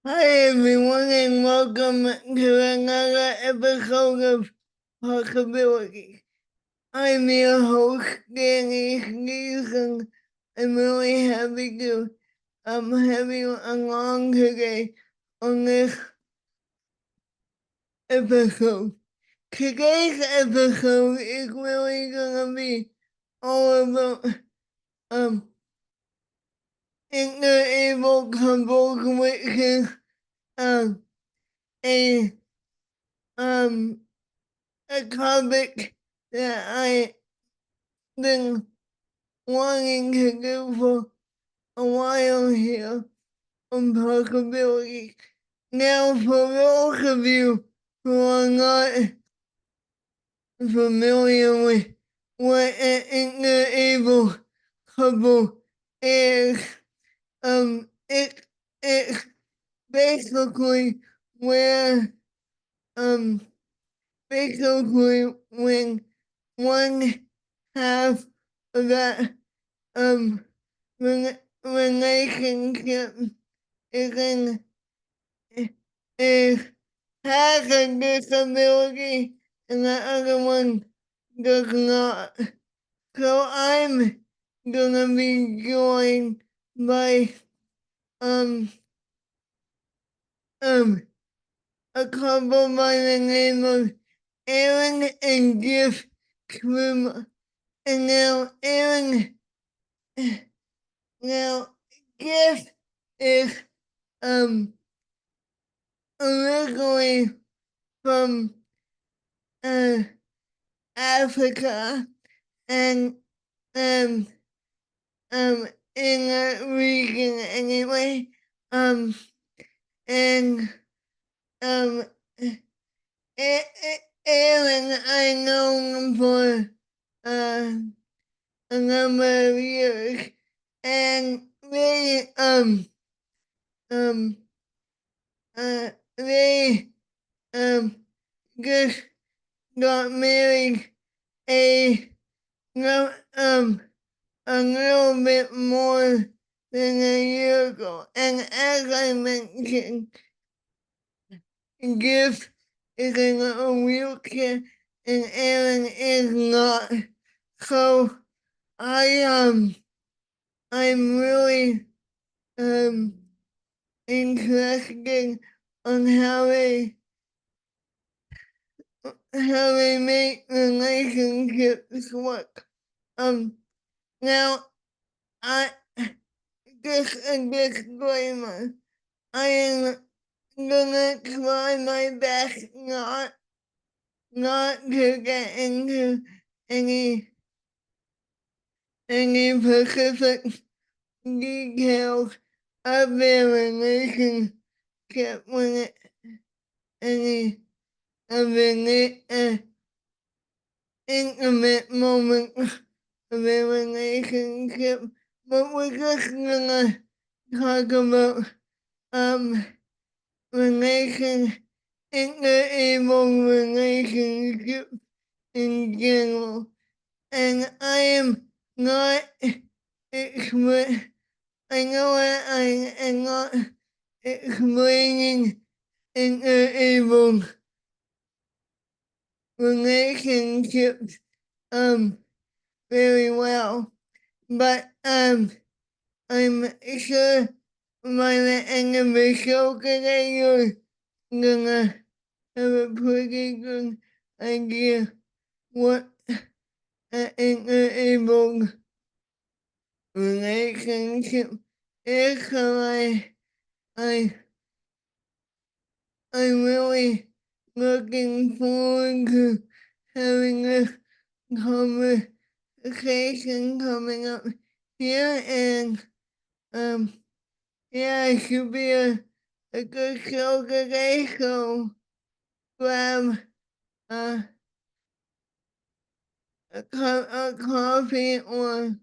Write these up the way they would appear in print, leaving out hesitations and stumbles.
Hi everyone and welcome to another episode of Possibilities. I'm your host, Danny Steeves, and I'm really happy to have you along today on this episode. Today's episode is really gonna be all about um interabled couples, which is um a um a topic that I been wanting to do for a while here on possibilities. Now, for those of you who are not familiar with what an interabled couple is, it's basically where um basically when one half of that um relationship is in is has a disability and the other one does not. So I'm gonna be joined by um um a couple by the name of Erin and Gift Tshuma. And now Gift is um originally from uh, Africa and um in that region anyway. Um and um Aaron I know him for uh a number of years and um they um just got married a no a little bit more than a year ago. And as I mentioned, Gift is in a wheelchair and Aaron is not. So I'm really um interested on how they make relationships work. Um now I just a disclaimer. I am gonna try my best not to get into any any specific details of their relationship when any of the intimate moments of their relationship, but we're just gonna talk about um relation interable relationships in general. And I am not expert. I know I am not explaining interable relationships very well, but I'm sure by the end of the show today you're gonna have a pretty good idea what an interable relationship is. So I, I'm really looking forward to having this conversation coming up here, and yeah, it should be a good show today. So grab uh, a coffee or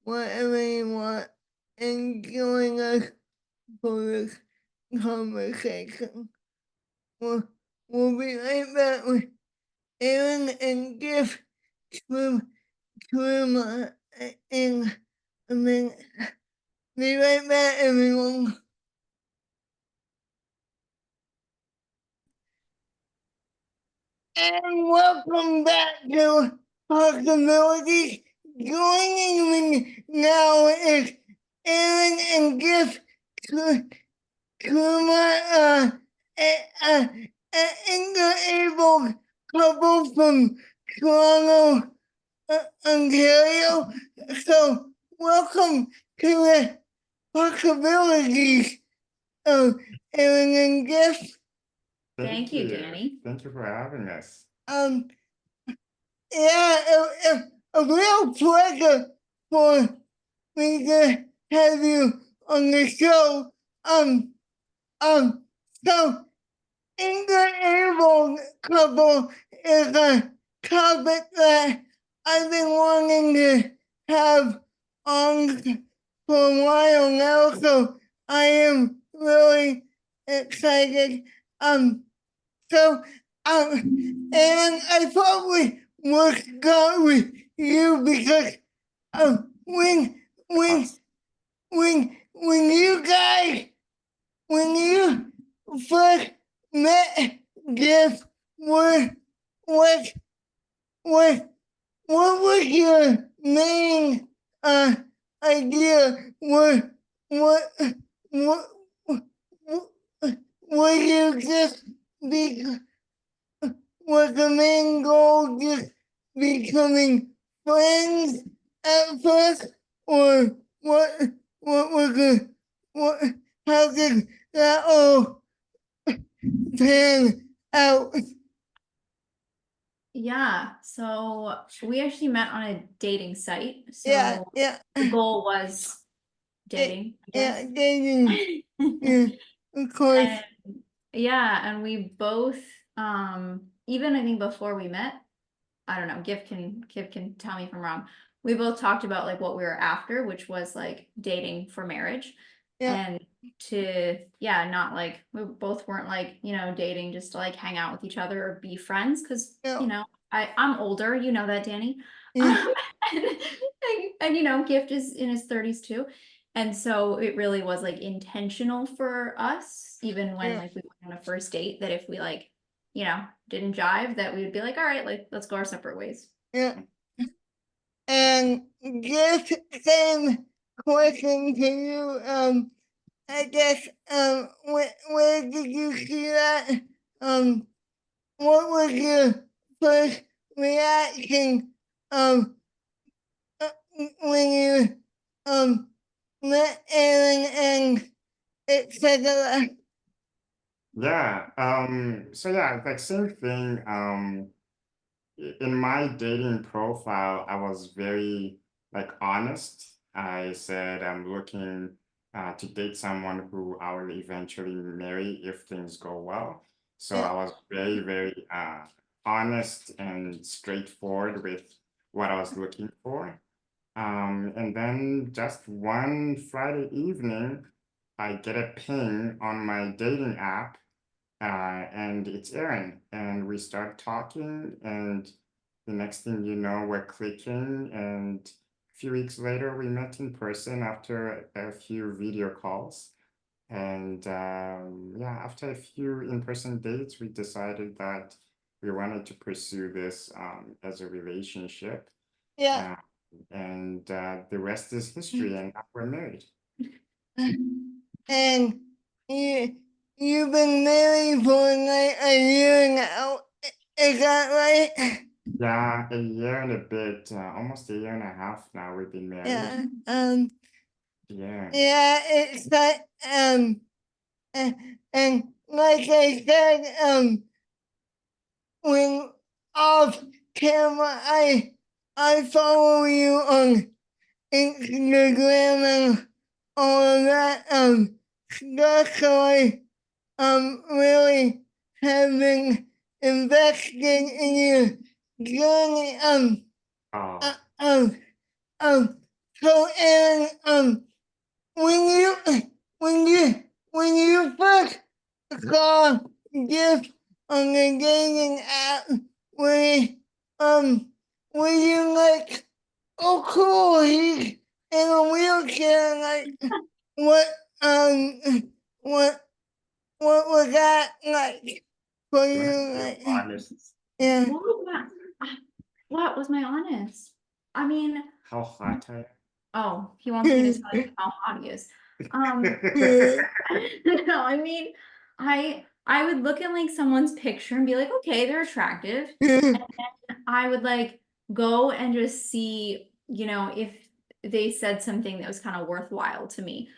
whatever you want and join us for this conversation. We'll, we'll be right back with Erin and Gift Tshuma in a minute. Be right back, everyone. And welcome back to Possibilities. Joining me now is Erin and Gift Tshuma, an interabled couple from Toronto, Ontario. So, welcome to the Possibilities of Erin and Gift. Thank you, Danny. Thank you for having us. Yeah, a real pleasure for me to have you on the show. So interabled couple is a topic that I've been wanting to have on for a while now, so I am really excited. So, and I probably would start with you because when you guys when you first met Jeff, what what what was your main idea? What what were you just be was the main goal just becoming friends at first, or what was the what? How did that all pan out? Yeah, so we actually met on a dating site. So Yeah, the goal was dating, I guess. dating. Yeah, of course. And we both, even I think before we met, I don't know, Gift can tell me if I'm wrong. We both talked about like what we were after, which was like dating for marriage. Yeah. And not like we both weren't like, dating just to like hang out with each other or be friends. Cause I'm older, you know that, Danny. Yeah. And Gift is in his 30s too. And so it really was like intentional for us, even when like we went on a first date, that if we like, didn't jive, that we would be like, all right, like let's go our separate ways. Yeah. And just same question to you. I guess where did you see that? What was your first reaction uh, when you met Aaron and etc. Yeah. Like same thing. In my dating profile, I was very like honest. I said I'm looking to date someone who I will eventually marry if things go well. So I was very, very honest and straightforward with what I was looking for. And then just one Friday evening, I get a ping on my dating app, and it's Erin. And we start talking, and the next thing you know, we're clicking. And a few weeks later, we met in person after a few video calls. And after a few in-person dates, we decided that we wanted to pursue this as a relationship. Yeah. And the rest is history, and now we're married. And you've been married for like a year now. Is that right? Yeah, a year and a bit, almost a year and a half now we've been married. Yeah. Yeah. Yeah, it's like and like I said, when off camera, I follow you on Instagram and all of that. That's why really have been investing in your journey. Oh. So Aaron, when you when you first saw Gift on the dating app, um were you like, oh cool, he's in a wheelchair? Like what um what what was that like for you? Like, Honest. Yeah. What was my honest? I mean, How hot I oh, he wants me to tell you how hot he is. Yeah. No, I mean, I would look at like someone's picture and be like, okay, they're attractive. Yeah. I would like go and just see, if they said something that was kind of worthwhile to me.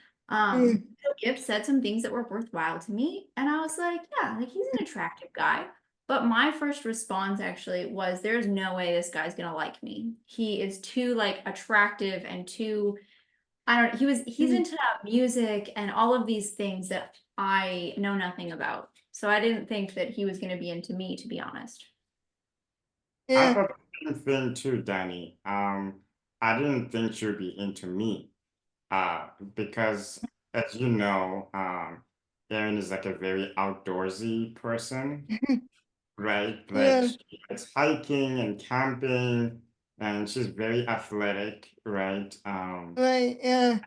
Gift said some things that were worthwhile to me, and I was like, yeah, like he's an attractive guy. But my first response actually was, there's no way this guy's gonna like me. He is too like attractive and too, I don't, he's into music and all of these things that I know nothing about. So I didn't think that he was gonna be into me, to be honest. I Yeah. thought the same thing too, Danny. I didn't think she'd be into me. Because as you know, Erin is like a very outdoorsy person, right? Like Yeah. she likes hiking and camping, and she's very athletic, right? Right. Yeah.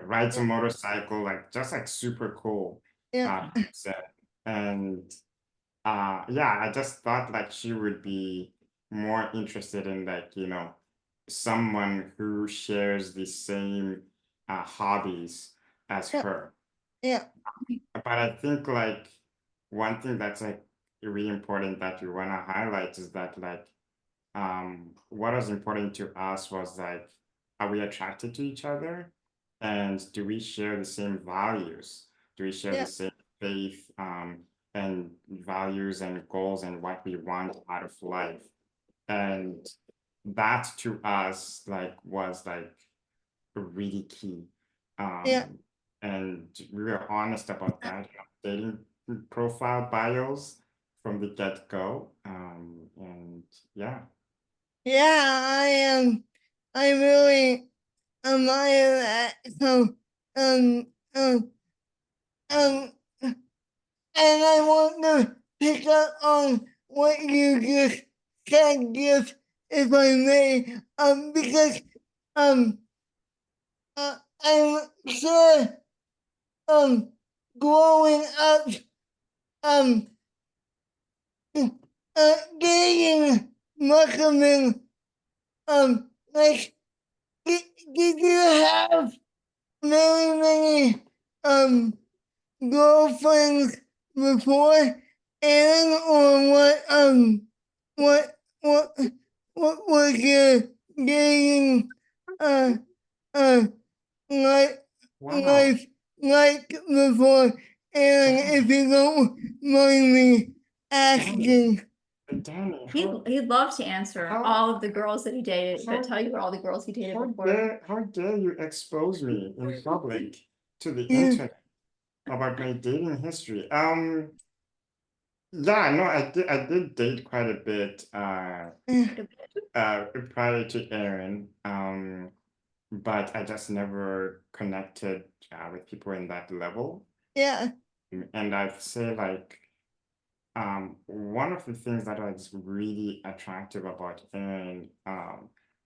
Rides a motorcycle, like just like super cool, Yeah. person. And yeah, I just thought like she would be more interested in like, someone who shares the same hobbies as Yeah. her. Yeah. But I think like one thing that's like really important that we want to highlight is that like what was important to us was like, are we attracted to each other? And do we share the same values? Do we share the Yeah. same faith and values and goals and what we want out of life? And that to us like was like really key. Yeah. And we were honest about that dating profile bios from the get-go. And yeah. Yeah. I really admire that. So, um, um, um, and I want to pick up on what you just said, just if I may, because um, I'm sure um, growing up, um, dating must have been like, did, did you have very many um girlfriends before Aaron, or what what what was your dating uh uh like Wow. life like before Aaron, Danny, if you don't mind me Danny, asking? Danny, He'd love to answer how, all of the girls that he dated, but how, tell you all the girls he dated how before. how dare you expose me in public to the Yeah, internet about my dating history? Yeah, no, I did date quite a bit, yeah, prior to Aaron, but I just never connected, with people in that level. yeah, And I'd say like, one of the things that was really attractive about Erin,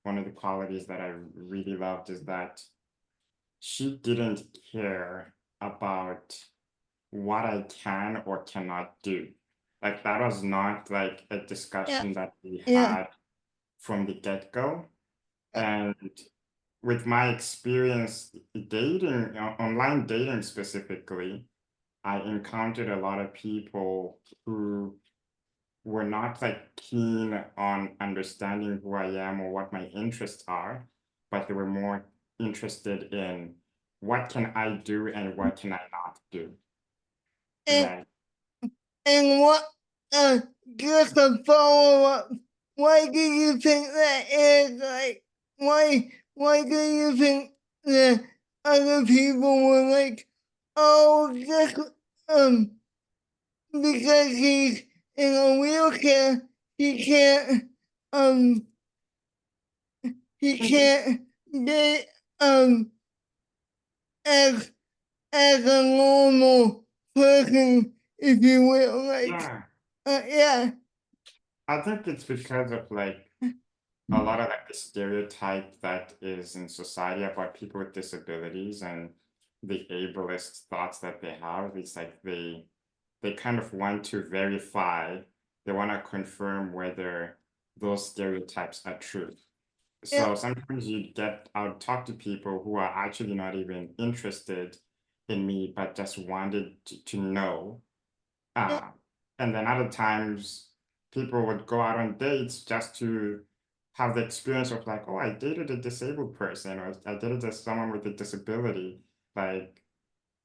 one of the qualities that I really loved is that she didn't care about what I can or cannot do. Like that was not like a yeah, discussion that we yeah, had from the get-go. And with my experience dating, online dating specifically, I encountered a lot of people who were not like keen on understanding who I am or what my interests are, but they were more interested in what can I do and what can I not do. and Right. and what just a follow up, why do you think that is? Like, why do you think the other people were like, oh, just um because he's in a wheelchair, he can't um he Mhm. can't get um as a normal person, if you will. Like, Yeah, yeah, I think it's because of like a lot of like the stereotype that is in society about people with disabilities and the ableist thoughts that they have. It's like they kind of want to verify they want to confirm whether those stereotypes are true. Yeah. So sometimes I'll talk to people who are actually not even interested in me, but just wanted to know. Yeah. And then other times people would go out on dates just to have the experience of like, oh, I dated a disabled person, or I dated someone with a disability. Like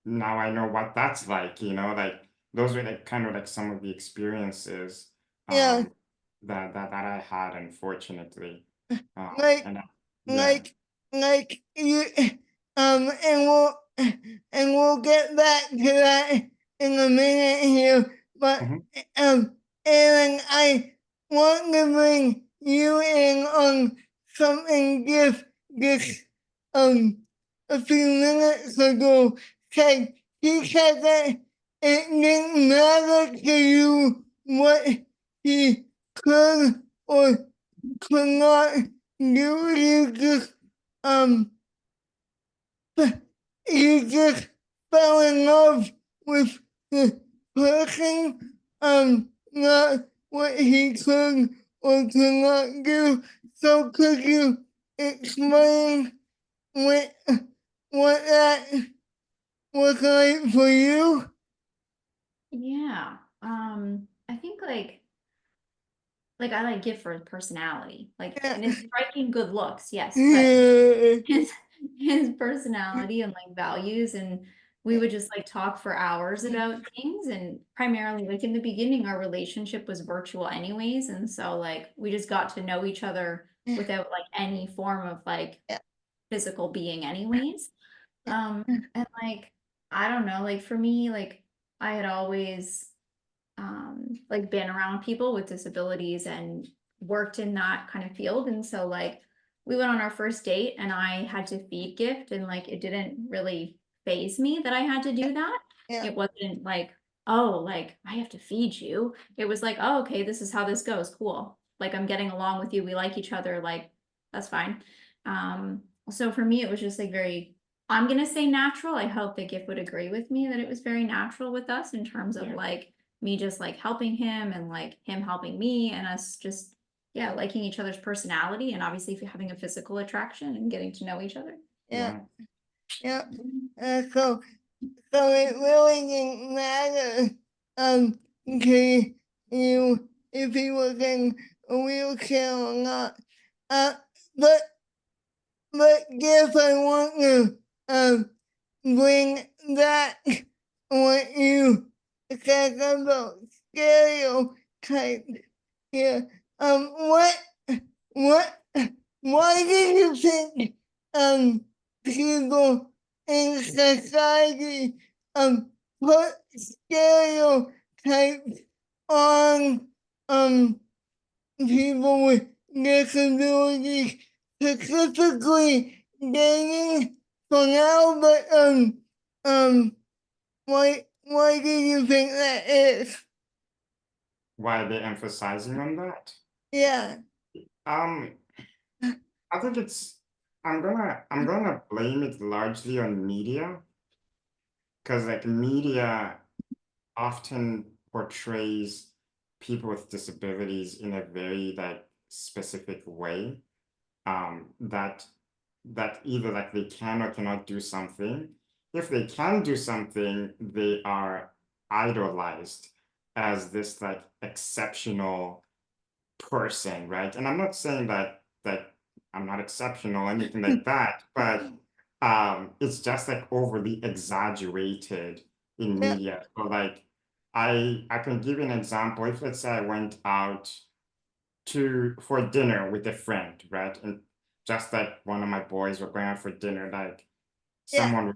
now I know what that's like, like those were like kind of like some of the experiences Yeah. that I had, unfortunately. Like, And yeah. like you, and we'll get back to that in a minute here. But Mhm. Aaron, I want to bring you in on something just a few minutes ago. Said he said that it didn't matter to you what he could or could not do. Um you just fell in love with the person, not what he could or could not do. So could you explain what what that was like for you? Yeah. I think like I like Gift for his personality, like, Yeah. and his striking good looks, yes, but Yeah. his personality and like values, and we would just like talk for hours about things. And primarily like in the beginning our relationship was virtual anyways, and so like we just got to know each other without like any form of like physical being anyways. And like I don't know, like for me, like I had always like been around people with disabilities and worked in that kind of field. And so like we went on our first date and I had to feed Gift, and like it didn't really phase me that I had to do that. Yeah. It wasn't like, oh, like I have to feed you. It was like, oh, okay, this is how this goes. Cool. Like I'm getting along with you. We like each other. Like that's fine. So for me, it was just like very, I'm gonna say natural. I hope that Gift would agree with me that it was very natural with us in terms of like me just like helping him and like him helping me, and us just liking each other's personality, and obviously having a physical attraction and getting to know each other. Yeah. Yeah. So it really didn't matter to you if he was in a wheelchair or not. Uh but guess I want to bring back what you said about stereotypes here. What what why do you think people in society put stereotypes on people with disabilities, specifically dating for now, but why do you think that is? Why are they emphasizing on that? Yeah. Um, I think I'm gonna blame it largely on media, because like media often portrays people with disabilities in a very like specific way, that either like they can or cannot do something. If they can do something, they are idolized as this like exceptional person, right? And I'm not saying that I'm not exceptional or anything like that, but it's just like overly exaggerated in Yeah. media. So like I can give you an example. If let's say I went out to for dinner with a friend, right? And just like one of my boys were going out for dinner, like Yeah. someone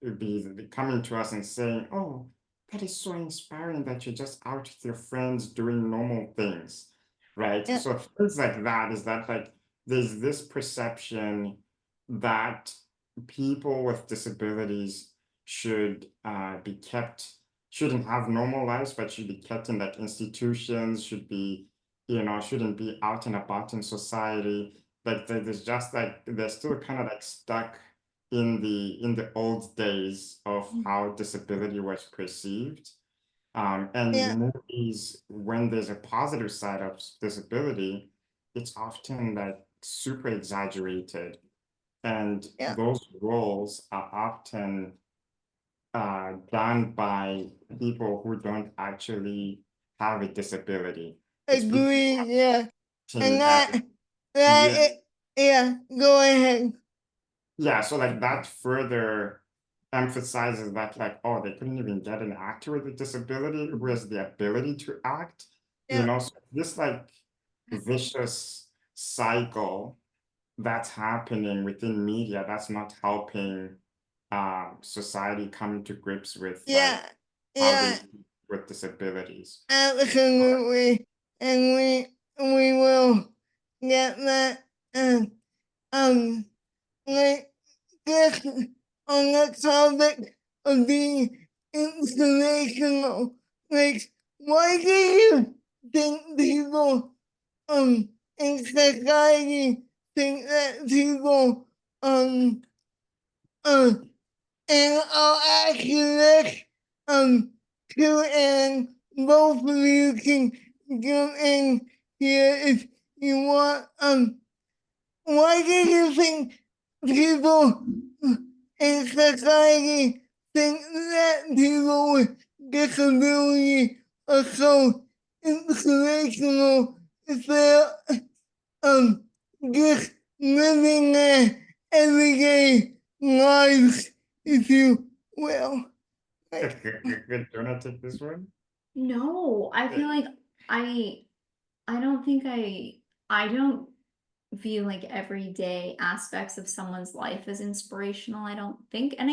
would be coming to us and saying, "Oh, that is so inspiring that you're just out with your friends doing normal things," right? Yeah. So things like that is that like there's this perception that people with disabilities should be kept shouldn't have normal lives, but should be kept in like institutions, should be shouldn't be out and about in society. Like there's just like they're still kind of like stuck in the old days of how disability was perceived. And Yeah. movies, when there's a positive side of disability, it's often like super exaggerated. And Yeah. those roles are often done by people who don't actually have a disability. It's people Agree. Yeah. And acting as, yeah, yeah. Go ahead. yeah, so like that further emphasizes that like, oh, they couldn't even get an actor with a disability who has the ability to act, Yeah. so this like vicious cycle that's happening within media that's not helping society come to grips with like Yeah. how they Yeah. with disabilities. Absolutely. And we will get that. Um. Like this on the topic of being inspirational. Like, why do you think people in society think that people um uh and I'll ask you this too, and both of you can jump in here if you want. Why do you think people in society think that people with disability are so inspirational if they're um just living their everyday lives, if you will? Like, Good, do I take this one? No, I feel like I I don't think I don't view like everyday aspects of someone's life as inspirational, I don't think. And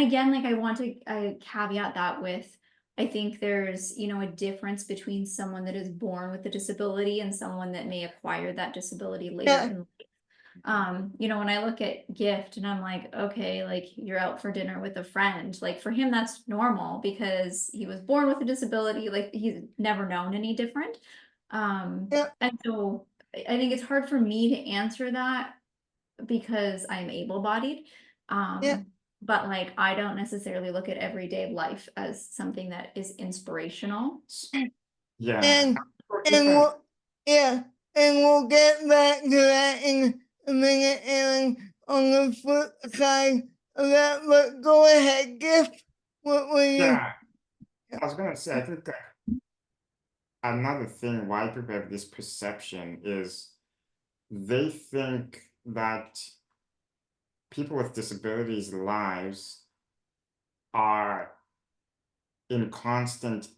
again, like I want to caveat that with I think there's, a difference between someone that is born with a disability and someone that may acquire that disability later yeah, in life. When I look at Gift and I'm like, okay, like you're out for dinner with a friend, like for him that's normal because he was born with a disability, like he's never known any different. yeah, And so I think it's hard for me to answer that because I'm able-bodied. yeah. But like I don't necessarily look at everyday life as something that is inspirational. Yeah, And and different. yeah, and we'll get back to that in a minute, Aaron, on the flip side of that. But go ahead, Gift. What were you? Yeah, I was gonna say, I think that another thing why people have this perception is they think that people with disabilities lives are in constant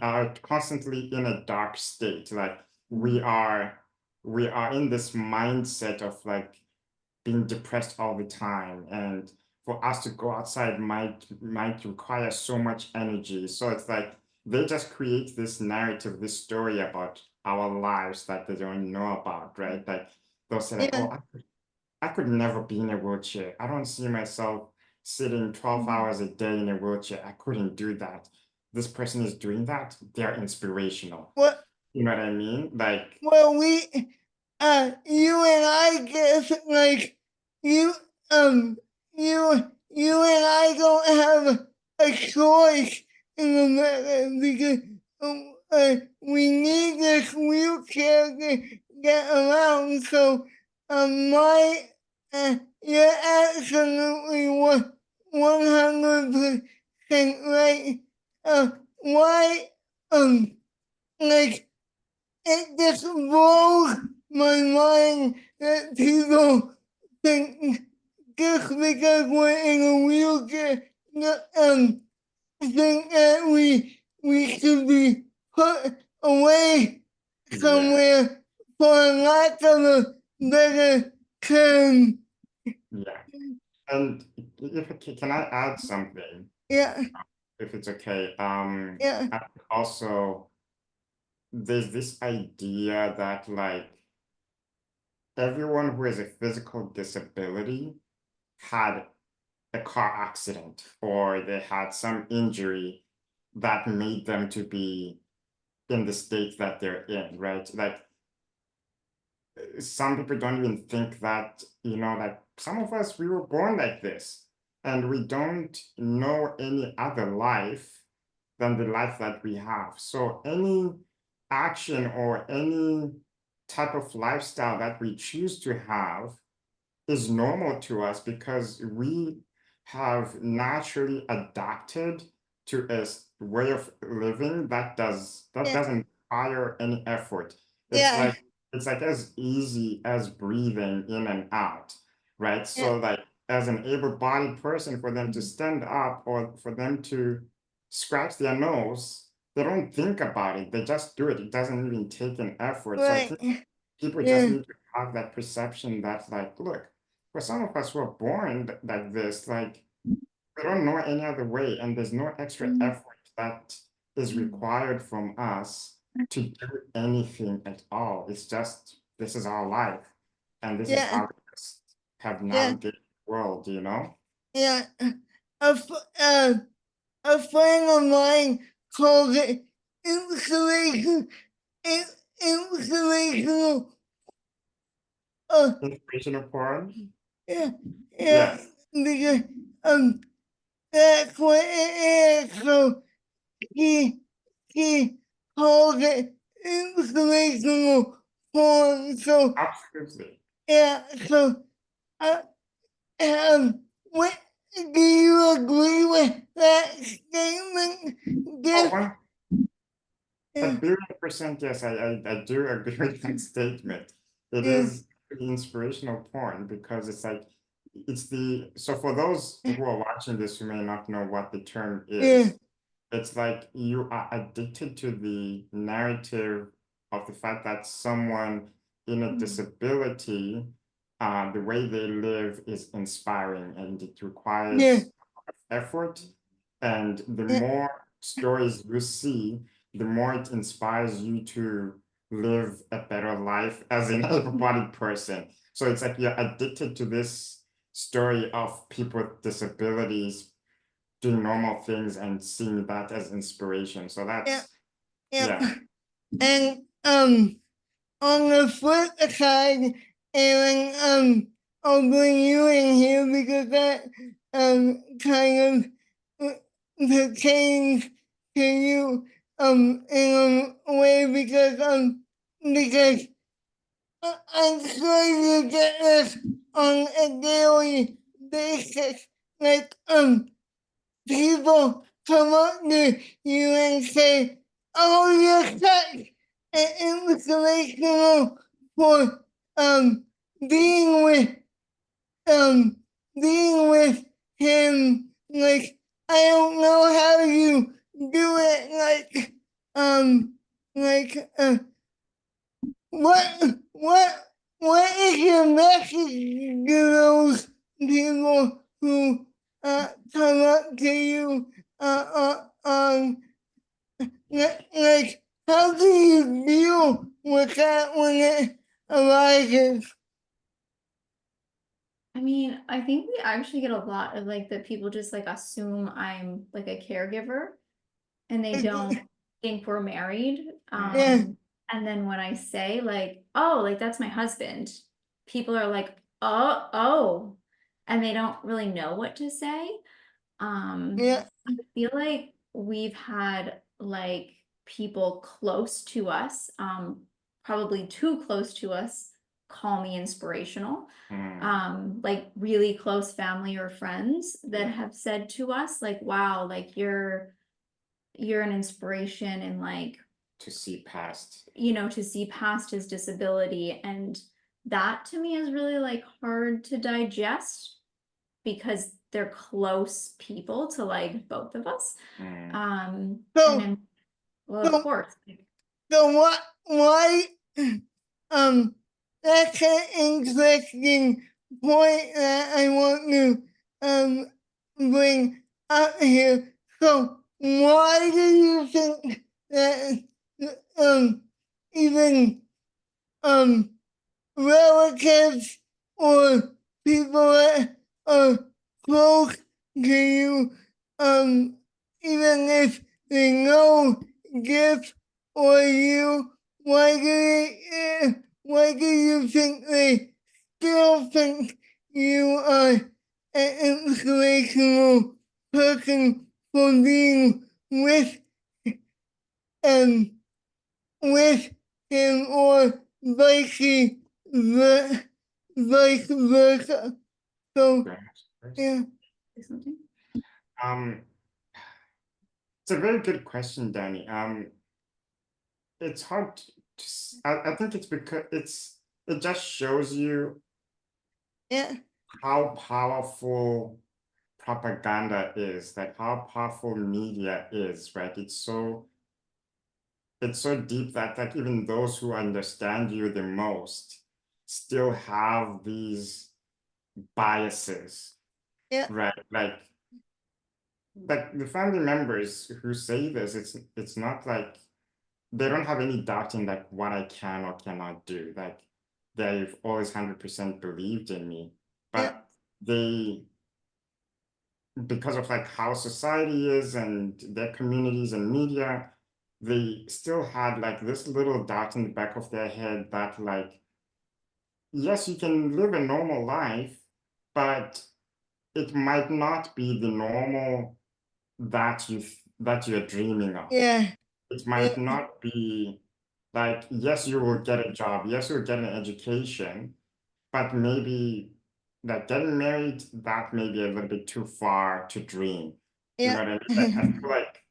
are constantly in a dark state, like we are in this mindset of like being depressed all the time, and for us to go outside might require so much energy. So it's like they just create this narrative, this story about our lives that they don't know about, right? Like they'll say like, Yeah, oh, I could never be in a wheelchair. I don't see myself sitting 12 hours a day in a wheelchair. I couldn't do that. This person is doing that. They're inspirational. what You know what I mean? Like, well, you and I guess like you, you and I don't have a choice in the matter because we need this wheelchair to get around. So, you're absolutely 100% right. Why, like it just blows my mind that people think just because we're in a wheelchair, think that we should be put away yeah, somewhere for lack of a better term. yeah. And can I add something, Yeah, if it's okay? yeah, I also there's this idea that like everyone who has a physical disability had a car accident or they had some injury that made them to be in the state that they're in, right? Like some people don't even think that, like some of us, we were born like this and we don't know any other life than the life that we have. So any action or any type of lifestyle that we choose to have is normal to us because we have naturally adapted to a way of living that doesn't require any effort. It's Yeah. like it's like as easy as breathing in and out, right? So like as an able-bodied person, for them to stand up or for them to scratch their nose, they don't think about it. They just do it. It doesn't even take an effort. So I Right. think people just Yeah. need to have that perception that like, look, for some of us who are born like this, like we don't know any other way, and there's no extra effort that is required from us to do anything at all. It's just this is our life, and this is Yeah. how we just have Yeah. navigated the world, you know? Yeah. A, a friend of mine calls it inspiration, inspirational. Inspirational porn. Yeah, Yeah. yeah, because that's what it is. So he he calls it inspirational porn. So Absolutely. yeah, so uh, what do you agree with that statement? Oh, Yes. a Yeah, billion percent, yes, I do agree with that statement. It yeah, is inspirational porn because it's like, it's the, so for those who are watching this who may not know what the term yeah, is, it's like you are addicted to the narrative of the fact that someone in a disability, the way they live is inspiring and it yeah, requires effort. And the yeah, more stories you see, the more it inspires you to live a better life as an able-bodied person. So it's like you're addicted to this story of people with disabilities doing normal things and seeing that as inspiration. So yeah, that's, yeah. yeah. And on the flip side, Aaron, I'll bring you in here because that kind of pertains to you in a way because I'm sure you get this on a daily basis. Like people come up to you and say, "Oh, you're such an inspirational for being with um being with him." Like I don't know how you do it. Um like what is your message to those people who come up to you like how do you deal with that when it arises? I mean, I think we actually get a lot of like that people just like assume I'm like a caregiver and they don't think we're married. Yeah, And then when I say like, oh, like that's my husband, people are like, oh, and they don't really know what to say. yeah, I feel like we've had like people close to us, probably too close to us, call me inspirational. Like really close family or friends that have said to us, like, wow, like you're an inspiration and like, To see past. you know, to see past his disability. And that to me is really like hard to digest because they're close people to like both of us. And so then, well, of so course, so what why um that's an interesting point that I want to bring up here. So why do you think that um even um relatives or people that are close to you, um, even if they know Gift or you, why do you think they still think you are an inspirational person for being with with him or vice versa. So yeah. Something. It's a very good question, Danny. It's hard I think it's because it just shows you Yeah. how powerful propaganda is, like how powerful media is, right? It's so deep that like even those who understand you the most still have these biases, Yeah. right? Like the family members who say this, it's not like they don't have any doubt in like what I can or cannot do. Like they've always 100% believed in me, Yeah. but they, because of like how society is and their communities and media, they still had like this little doubt in the back of their head that like, yes, you can live a normal life, but it might not be the normal that you're dreaming of. Yeah. It might not be like, yes, you will get a job, yes, you'll get an education, but maybe like getting married, that may be a little bit too far to dream. You know Yeah. what I mean? Like, I feel like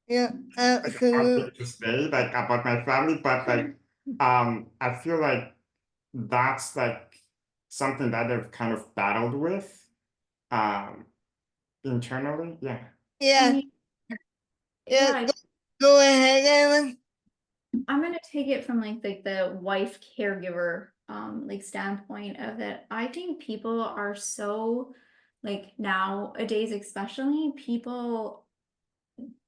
Yeah. it's a hard thing Absolutely. to say like about my family, but like I feel like that's like something that they've kind of battled with um internally. Yeah. I Yeah. mean, Yeah. yeah, Go ahead, Evan. I'm gonna take it from like the wife caregiver like standpoint of it. I think people are so like nowadays, especially people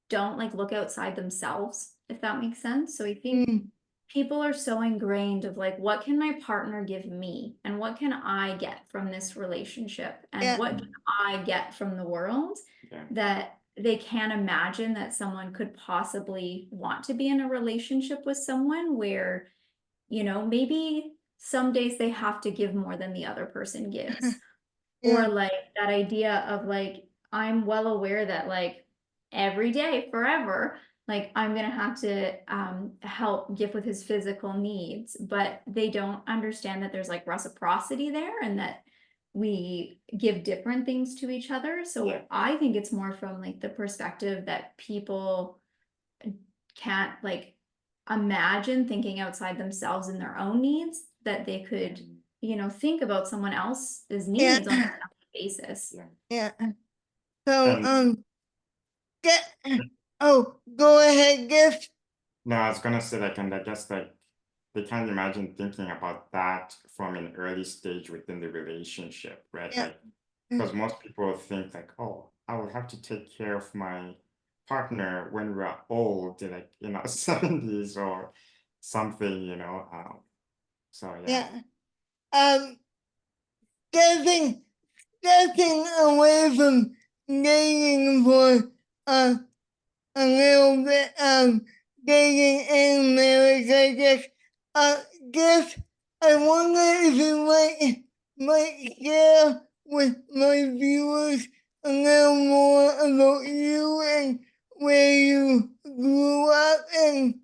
don't like look outside themselves, if that makes sense. So I think Mm. people are so ingrained of like, what can my partner give me? And what can I get from this relationship? And Yeah. what can I get from the world? Yeah. That they can't imagine that someone could possibly want to be in a relationship with someone where, maybe some days they have to give more than the other person gives. Yeah. Or like that idea of like, I'm well aware that like every day forever, like I'm gonna have to help Gift with his physical needs, but they don't understand that there's like reciprocity there and that we give different things to each other. So Yeah. I think it's more from like the perspective that people can't like imagine thinking outside themselves and their own needs, that they could, think about someone else's Yeah. needs on a daily basis. Yeah. So And get go ahead, Gift. no, I was gonna say like, and I guess like they can't imagine thinking about that from an early stage within the relationship, right? Yeah. Like, because most people think like, oh, I will have to take care of my partner when we're old, like, 70s or something, so yeah. Yeah. Um getting getting away from dating for uh a little bit dating in marriage, I guess. Uh Gift, I wonder if you might share with my viewers a little more about you and where you grew up and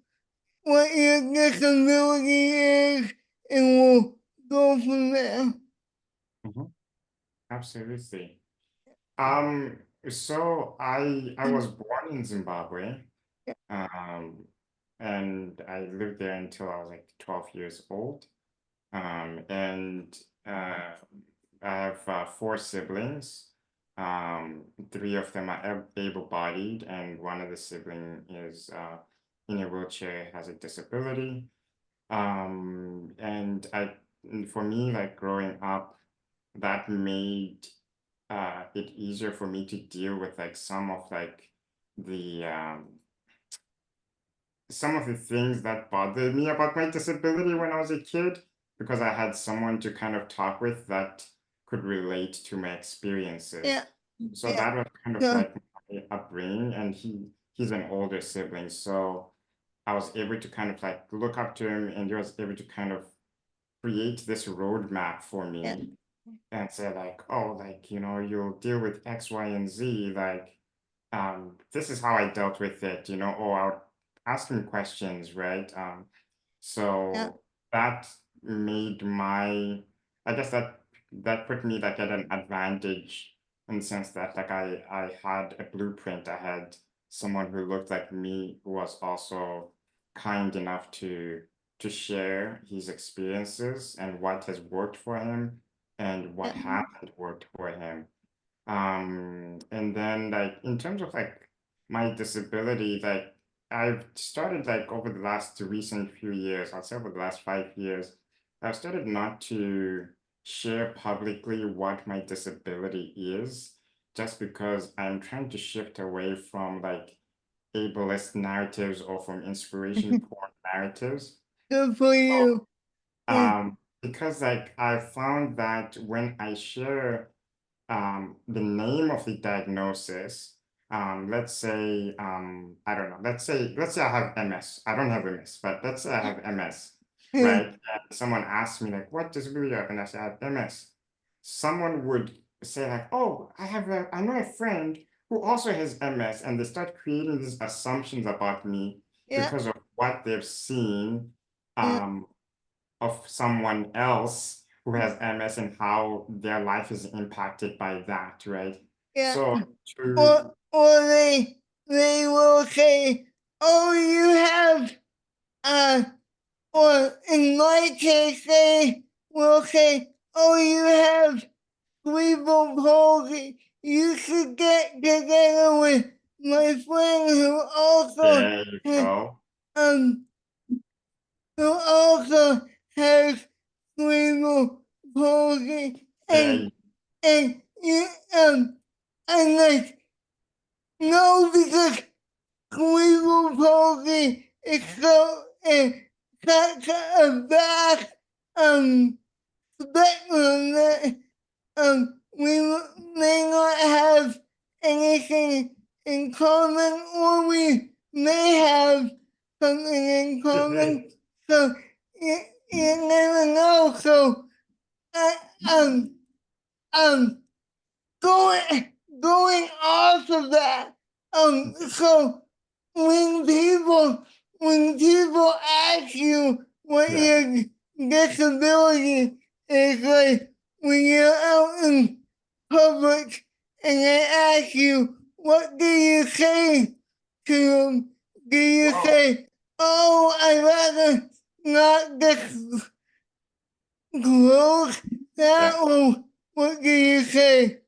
what your disability is, and we'll go from there. Mhm. Absolutely. Um, so I was born in Zimbabwe, um, and I lived there until I was like 12 years old. And I have four siblings. Three of them are able-bodied, and one of the sibling is in a wheelchair, has a disability. And for me, like growing up, that made it easier for me to deal with like the some of the things that bothered me about my disability when I was a kid, because I had someone to kind of talk with that could relate to my experiences. Yeah, So yeah. that was kind of So like my upbringing, and he's an older sibling, so I was able to kind of like look up to him, and he was able to kind of create this roadmap for yeah, me and say like, oh, like, you'll deal with X, Y, and Z, like this is how I dealt with it, or I'll ask him questions, right? So that made I guess that put me like at an advantage in the sense that like I had a blueprint. I had someone who looked like me who was also kind enough to share his experiences and what has worked for him and what hasn't worked for him. And then like in terms of like my disability, like I've started like over the last recent few years, I'll say over the last 5 years, I've started not to share publicly what my disability is, just because I'm trying to shift away from like ableist narratives or from inspiration porn narratives. Good for you. Yeah. Because like I found that when I share the name of the diagnosis, let's say, I don't know, let's say I have MS. I don't have MS, but let's say I have MS, right? And someone asks me like, what disability do you have? And I say I have MS. Someone would say like, oh, I know a friend who also has MS, and they start creating these assumptions about me Yeah. because of what they've seen, Yeah. um, of someone else who has MS and how their life is impacted by that, right? Yeah. So to Or they will say, oh, you have or in my case they will say, oh, you have cerebral palsy. You should get together with my friend there you go. um who also has cerebral palsy, There you, and you and like no, because cerebral palsy is such a vast spectrum that we may not have anything in common, or we may have something in common. So you, you never know. So uh, um um going off of that, so when people ask you what yeah. your disability is, like when you're out in public and they ask you, what do you say to them? Do you Well, say, oh, I'd rather not disclose that, yeah. or what do you say?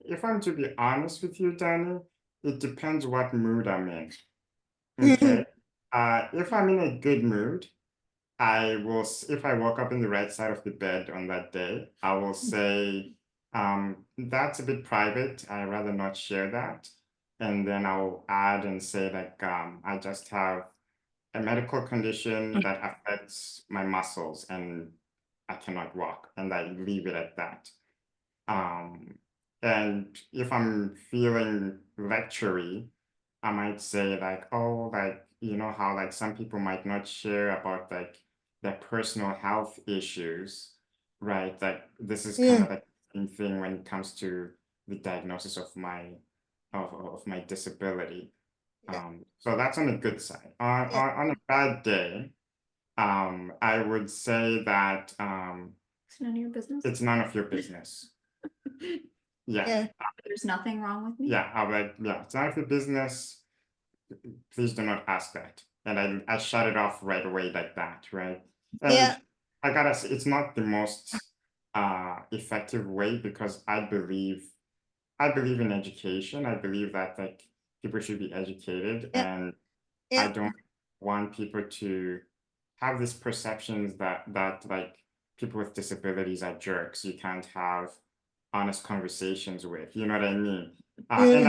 If I'm to be honest with you, Danny, it depends what mood I'm in. Okay. If I'm in a good mood, if I woke up in the right side of the bed on that day, I will say, that's a bit private. I rather not share that. And then I'll add and say like, I just have a medical condition that affects my muscles and I cannot walk, and I leave it at that. Um, and if I'm feeling lectury, I might say like, oh, like, how like some people might not share about like their personal health issues, right? Like this is kind Yeah, of like the same thing when it comes to the diagnosis of my disability. yeah, So that's on the good side. yeah, On a bad day, I would say that It's none of your business. it's none of your business. Yeah. yeah, There's nothing wrong with me. Yeah, I'm like, yeah, it's none of your business. Please do not ask that. And I shut it off right away like that, right? yeah, And I gotta say, it's not the most effective way because I believe in education. I believe that like people should be educated, yeah, and I yeah, don't want people to have these perceptions that like people with disabilities are jerks. You can't have honest conversations with. You know what I mean? And yeah,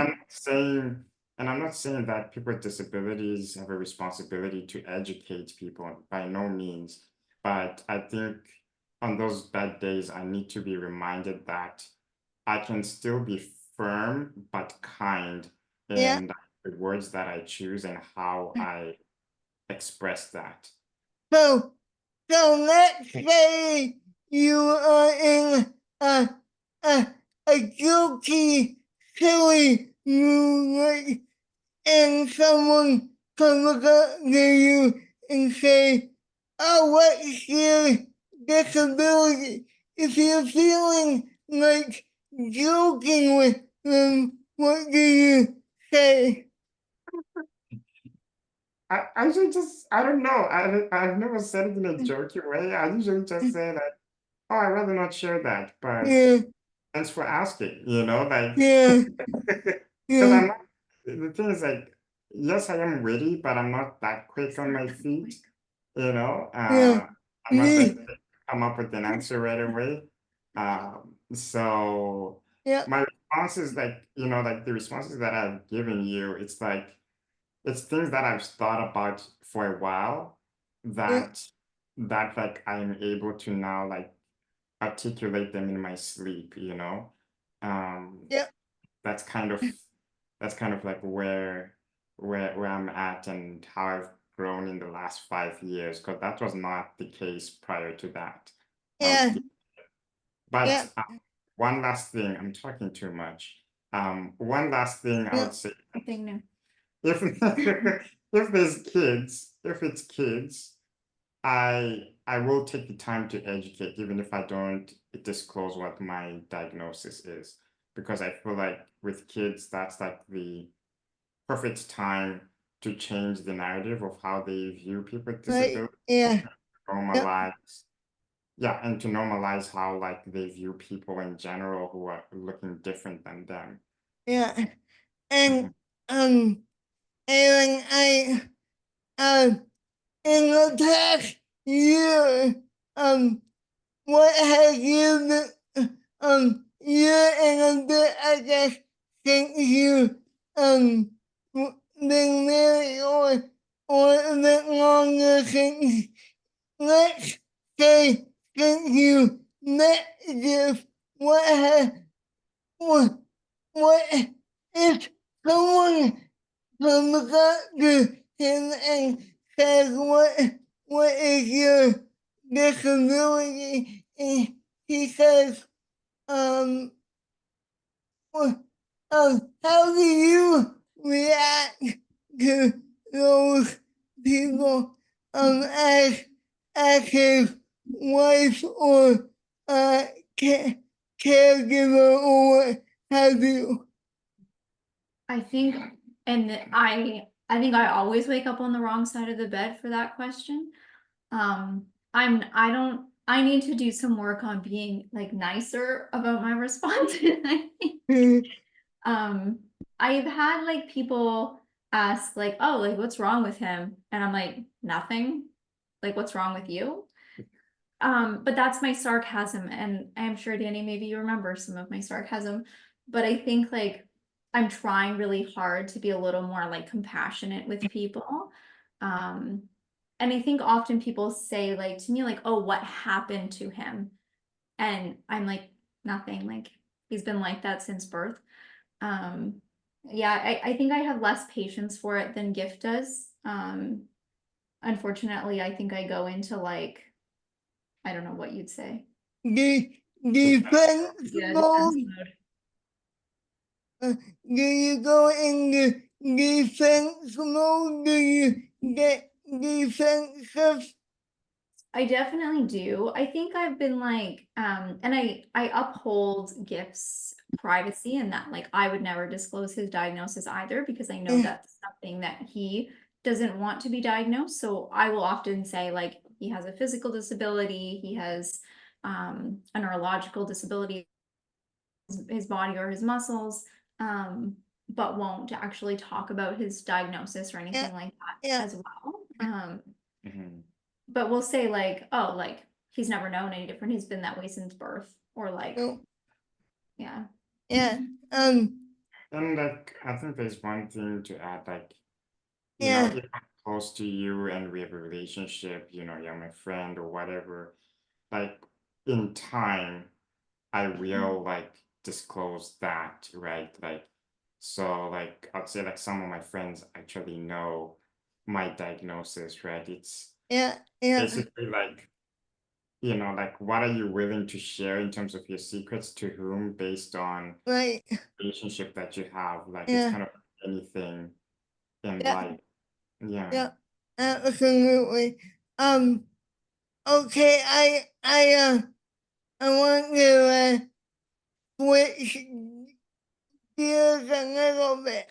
I'm not saying that people with disabilities have a responsibility to educate people by no means. But I think on those bad days, I need to be reminded that I can still be firm but kind yeah. in the words that I choose and how I express that. So, let's say you are in a, a guilty, silly you like, and someone can look up to you and say, "Oh, what's your disability?" If you're feeling like joking with them, what do you say? I usually just, I don't know. I've never said it in a joking way. I usually just say like, oh, I'd rather not share that, but Yeah, thanks for asking, you know, like, yeah, because yeah, I'm not, the thing is like, yes, I am witty, but I'm not that quick on my feet, you know, yeah, I'm not that yeah, quick to come up with an answer right away. So yeah, my response is like, you know, like the responses that I've given you, it's like, it's things that I've thought about for a while yeah, that like I'm able to now like articulate them in my sleep, you know. Um, yeah, that's kind of that's kind of like where I'm at and how I've grown in the last 5 years, because that was not the case prior to that. Um, yeah, but yeah, one last thing, I'm talking too much. One last thing I yeah, would say, Something new. if if there's kids, if it's kids, I will take the time to educate, even if I don't disclose what my diagnosis is, because I feel like with kids, that's like the perfect time to change the narrative of how they view people with right, disabilities, yeah, yeah, normalize, yeah, and to normalize how like they view people in general who are looking different than them. yeah. Mhm. And Aaron, um, in the past year, what have you been, year and a bit, I guess, since you, been married or a bit longer since, let's say, since you met this, what have, what if someone comes up to him and says, what is your disability? And he says, um, well, how do you react to those people, as, his wife or, care, caregiver or what have you? I think, and I think I always wake up on the wrong side of the bed for that question. I don't, I need to do some work on being like nicer about my responses. I think. Um, I've had like people ask like, oh, like what's wrong with him? And I'm like, nothing. Like, what's wrong with you? But that's my sarcasm, and I'm sure Danny, maybe you remember some of my sarcasm, but I think like I'm trying really hard to be a little more like compassionate with people. Um, and I think often people say like to me, like, oh, what happened to him? And I'm like, nothing, like he's been like that since birth. Um, yeah, I think I have less patience for it than Gift does. Unfortunately, I think I go into like, I don't know what you'd say. Defense Yeah, defense mode. mode. Do you go into defense mode? Do you get defensive? I definitely do. I think I've been like, and I uphold Gift's privacy and that like I would never disclose his diagnosis either because I know Yeah, that's something that he doesn't want to be diagnosed. So I will often say like he has a physical disability, he has a neurological disability, his body or his muscles, but won't actually talk about his diagnosis or yeah, anything like that yeah. as well. Mhm. But we'll say like, oh, like he's never known any different. He's been that way since birth, or like, No, yeah. yeah. And like, I think there's one thing to add, like, you know, Yeah, if I'm close to you and we have a relationship, you know, you're my friend or whatever, like in time, I will like disclose that, right? Like, so like I'd say like some of my friends actually know my diagnosis, right? It's yeah, yeah, basically like you know, like what are you willing to share in terms of your secrets to whom based on right, relationship that you have. Like it's yeah, kind of anything in yeah, life. Yeah. yeah, absolutely. Okay, I want to switch gears a little bit.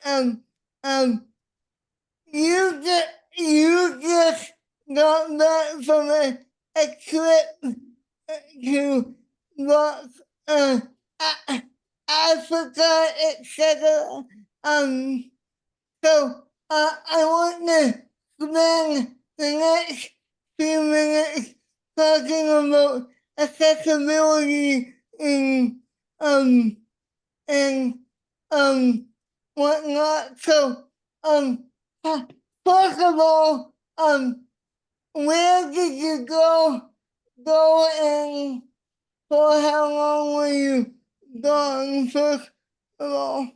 You just got back from a trip to North A- Africa, etc. Um, so I want to spend the next few minutes talking about accessibility in and whatnot. So first of all, where did you go and for how long were you gone first of all?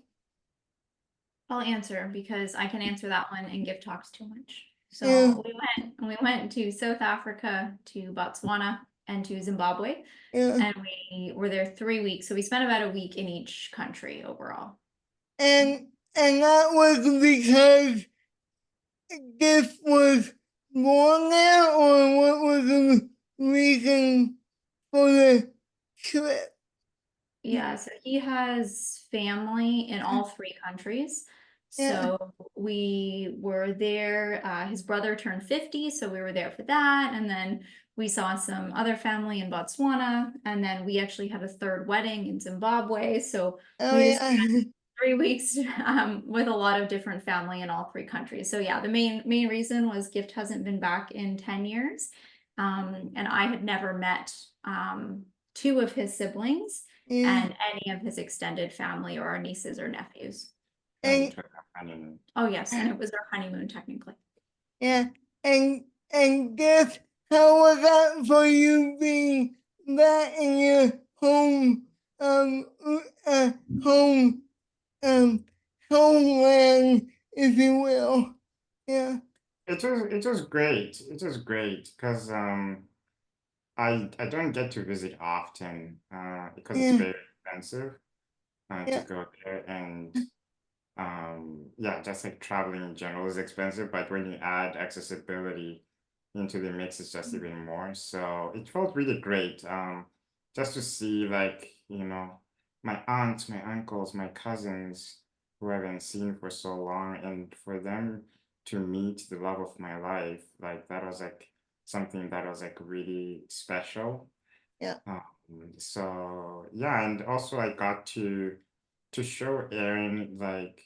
I'll answer because I can answer that one and Gift talks too much. Yeah. So we went to South Africa, to Botswana, and to Zimbabwe, Yeah. and we were there 3 weeks. So we spent about a week in each country overall. And that was because Gift was born there, or what was the reason for the trip? Yeah, so he has family in all 3 countries. Yeah. So we were there, his brother turned 50, so we were there for that. And then we saw some other family in Botswana, and then we actually had a third wedding in Zimbabwe. So Oh we just yeah. 3 weeks with a lot of different family in all 3 countries. So yeah, the main reason was Gift hasn't been back in 10 years. And I had never met 2 of his siblings Yeah. and any of his extended family or our nieces or nephews. And And to a honeymoon. Oh yes, and it was our honeymoon technically. yeah. And Gift, how was that for you being back in your home home homeland, if you will? Yeah. It was great. It was great because I don't get to visit often because it's Yeah. very expensive to Yeah. go there, and yeah, just like traveling in general is expensive, but when you add accessibility into the mix, it's just even more. So it felt really great. Just to see like, you know, my aunts, my uncles, my cousins who I haven't seen for so long, and for them to meet the love of my life, like that was like something that was like really special. Yeah. So yeah, and also I got to show Erin like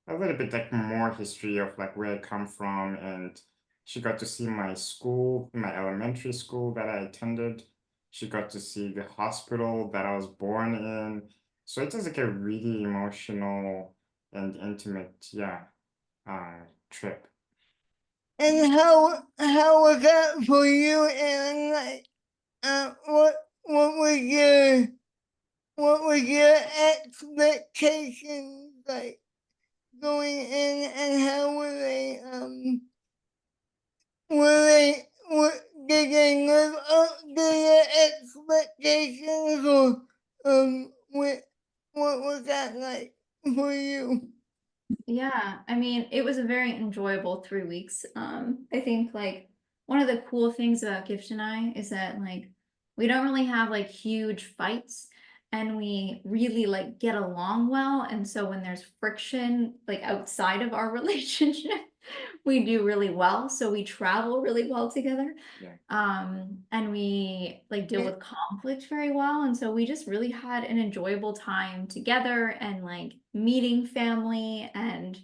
a little bit like more history of like where I come from, and she got to see my school, my elementary school that I attended. She got to see the hospital that I was born in. So it was like a really emotional and intimate, yeah, trip. And how was that for you? And like, what was your expectations like going in, and how were they were did they live up to your expectations, or what was that like for you? Yeah, I mean, it was a very enjoyable 3 weeks. I think like one of the cool things about Gift and I is that like we don't really have like huge fights, and we really like get along well. And so when there's friction like outside of our relationship, we do really well. So we travel really well together. Yeah. And we like deal Yeah. with conflict very well. And so we just really had an enjoyable time together and like meeting family. And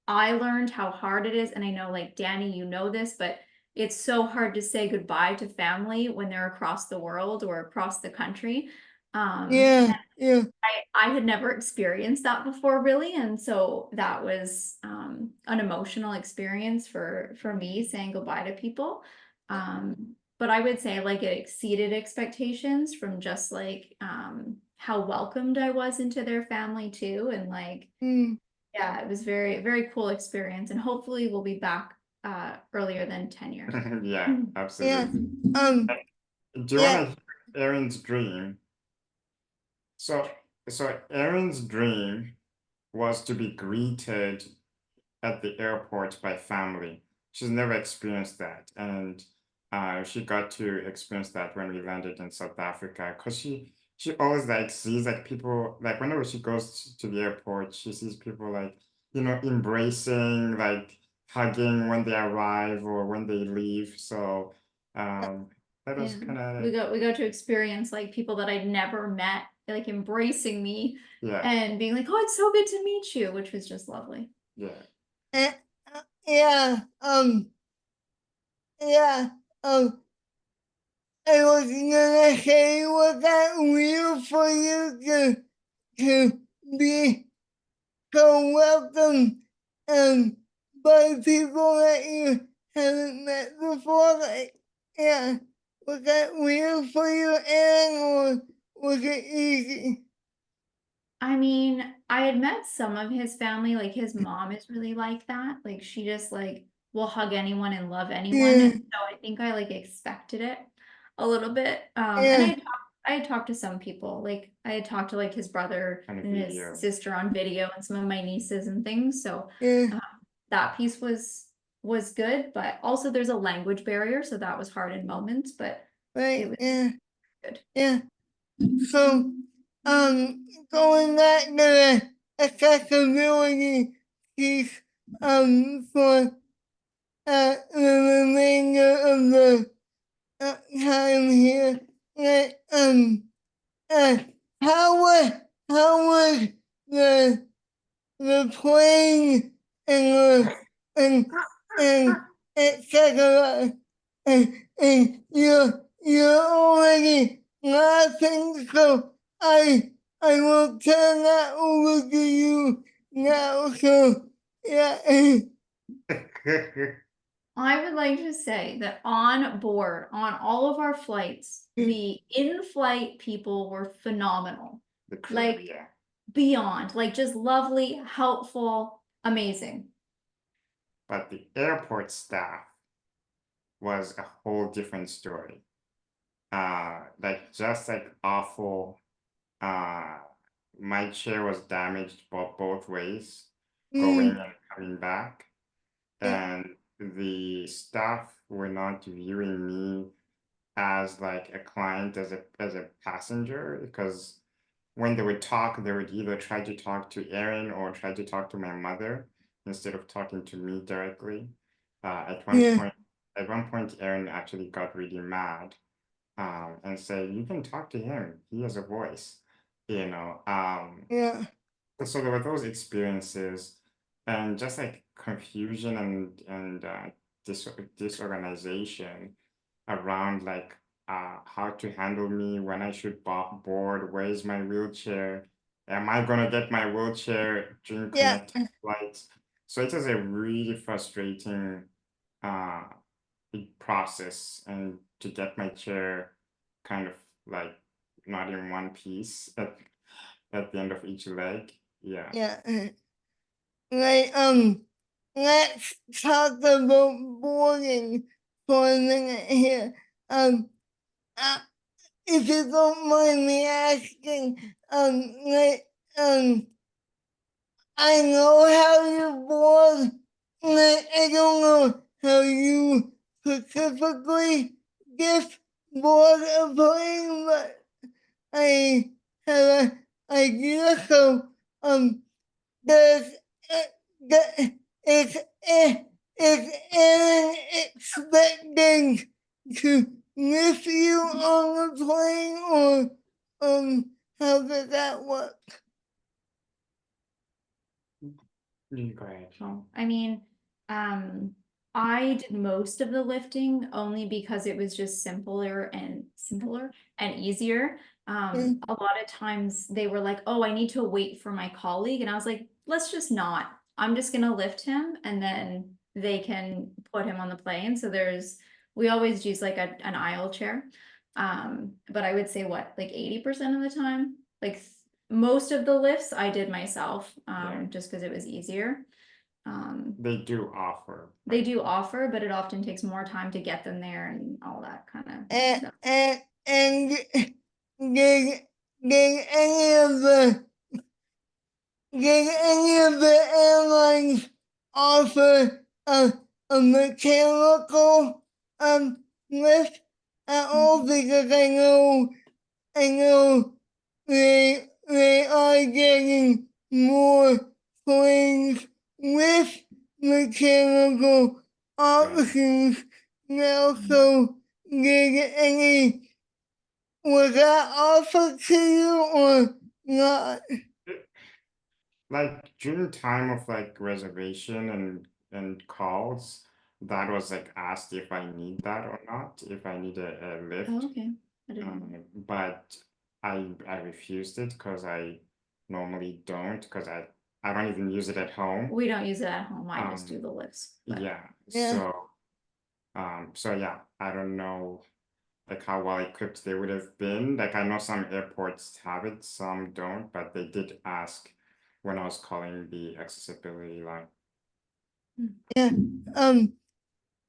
I learned how hard it is. And I know like Danny, you know this, but it's so hard to say goodbye to family when they're across the world or across the country. Yeah. Yeah. I had never experienced that before really, and so that was an emotional experience for me saying goodbye to people. But I would say like it exceeded expectations from just like how welcomed I was into their family too, and like Mm. yeah, it was very cool experience, and hopefully we'll be back earlier than 10 years. Yeah, Yeah. absolutely. Um. Do you Yeah. want to hear Erin's dream? So, so Erin's dream was to be greeted at the airport by family. She's never experienced that, and she got to experience that when we landed in South Africa. Cause she always like sees like people like whenever she goes to the airport, she sees people like embracing, like hugging when they arrive or when they leave. So that was Yeah. kind We of got to experience like people that I'd never met, like embracing me yeah and being like, "Oh, it's so good to meet you," which was just lovely. yeah. Uh, yeah. Yeah. I was gonna say, was that weird for you to be so welcome by people that you haven't met before? Like, yeah. Was that weird for you, Aaron, or was it easy? I mean, I had met some of his family, like his mom is really like that. Like she just like will hug anyone and love anyone. Yeah. And so I think I like expected it a little bit. And Yeah. I had talked to some people. Like I had talked to like his brother On a and his video. sister on video and some of my nieces and things. So Yeah. that piece was good, but also there's a language barrier, so that was hard in moments, but it Right. was Yeah. good. Yeah. So, going back to the accessibility piece, for the remainder of the time here, like, uh, how was the plane and and etc. And you're already laughing, so I will turn that over to you now. So yeah, I would like to say that on board, on all of our flights, the in-flight people were phenomenal. The crew, Like yeah. beyond, like just lovely, helpful, amazing. But the airport staff was a whole different story. Like just like awful. Uh, my chair was damaged both ways, going mm, and coming back, yeah, and the staff were not viewing me as like a client, as a passenger, because when they would talk, they would either try to talk to Erin or try to talk to my mother instead of talking to me directly. Uh, at one yeah, point, at one point, Erin actually got really mad, and said, "You can talk to him. He has a voice," you know. yeah, So there were those experiences, and just like confusion and disorganization around like how to handle me when I should board. Where's my wheelchair? Am I gonna get my wheelchair during yeah, connecting flights? So it was a really frustrating uh, process, and to get my chair kind of like not in one piece at the end of each leg. Yeah. yeah. Like, let's talk about boarding for a minute here. Uh, if you don't mind me asking, like, I know how you board. Like, I don't know how you specifically get board a plane, but I have an idea. So, does the is Aaron expecting to miss you on the plane, or how does that work? Go ahead. So, I mean, I did most of the lifting only because it was just simpler and easier. Mm, A lot of times they were like, "Oh, I need to wait for my colleague," and I was like, "Let's just not. I'm just gonna lift him, and then they can put him on the plane." So we always use like an aisle chair. But I would say what, like 80% of the time, like most of the lifts I did myself, Yeah. just because it was easier. They do offer. They do offer, but it often takes more time to get them there and all that kind of stuff. And did any of the airlines offer a mechanical lift at all? Because I know they are getting more planes with mechanical options now. So was that offered to you or not? Like during time of like reservation and calls, that was like asked if I need that or not, if I need a lift. Oh, okay. I didn't know. But I refused it because I normally don't, because I don't even use it at home. We don't use it at home. I just do the lifts. But Yeah. Yeah. So yeah, I don't know like how well equipped they would have been. Like I know some airports have it, some don't, but they did ask when I was calling the accessibility line. Yeah.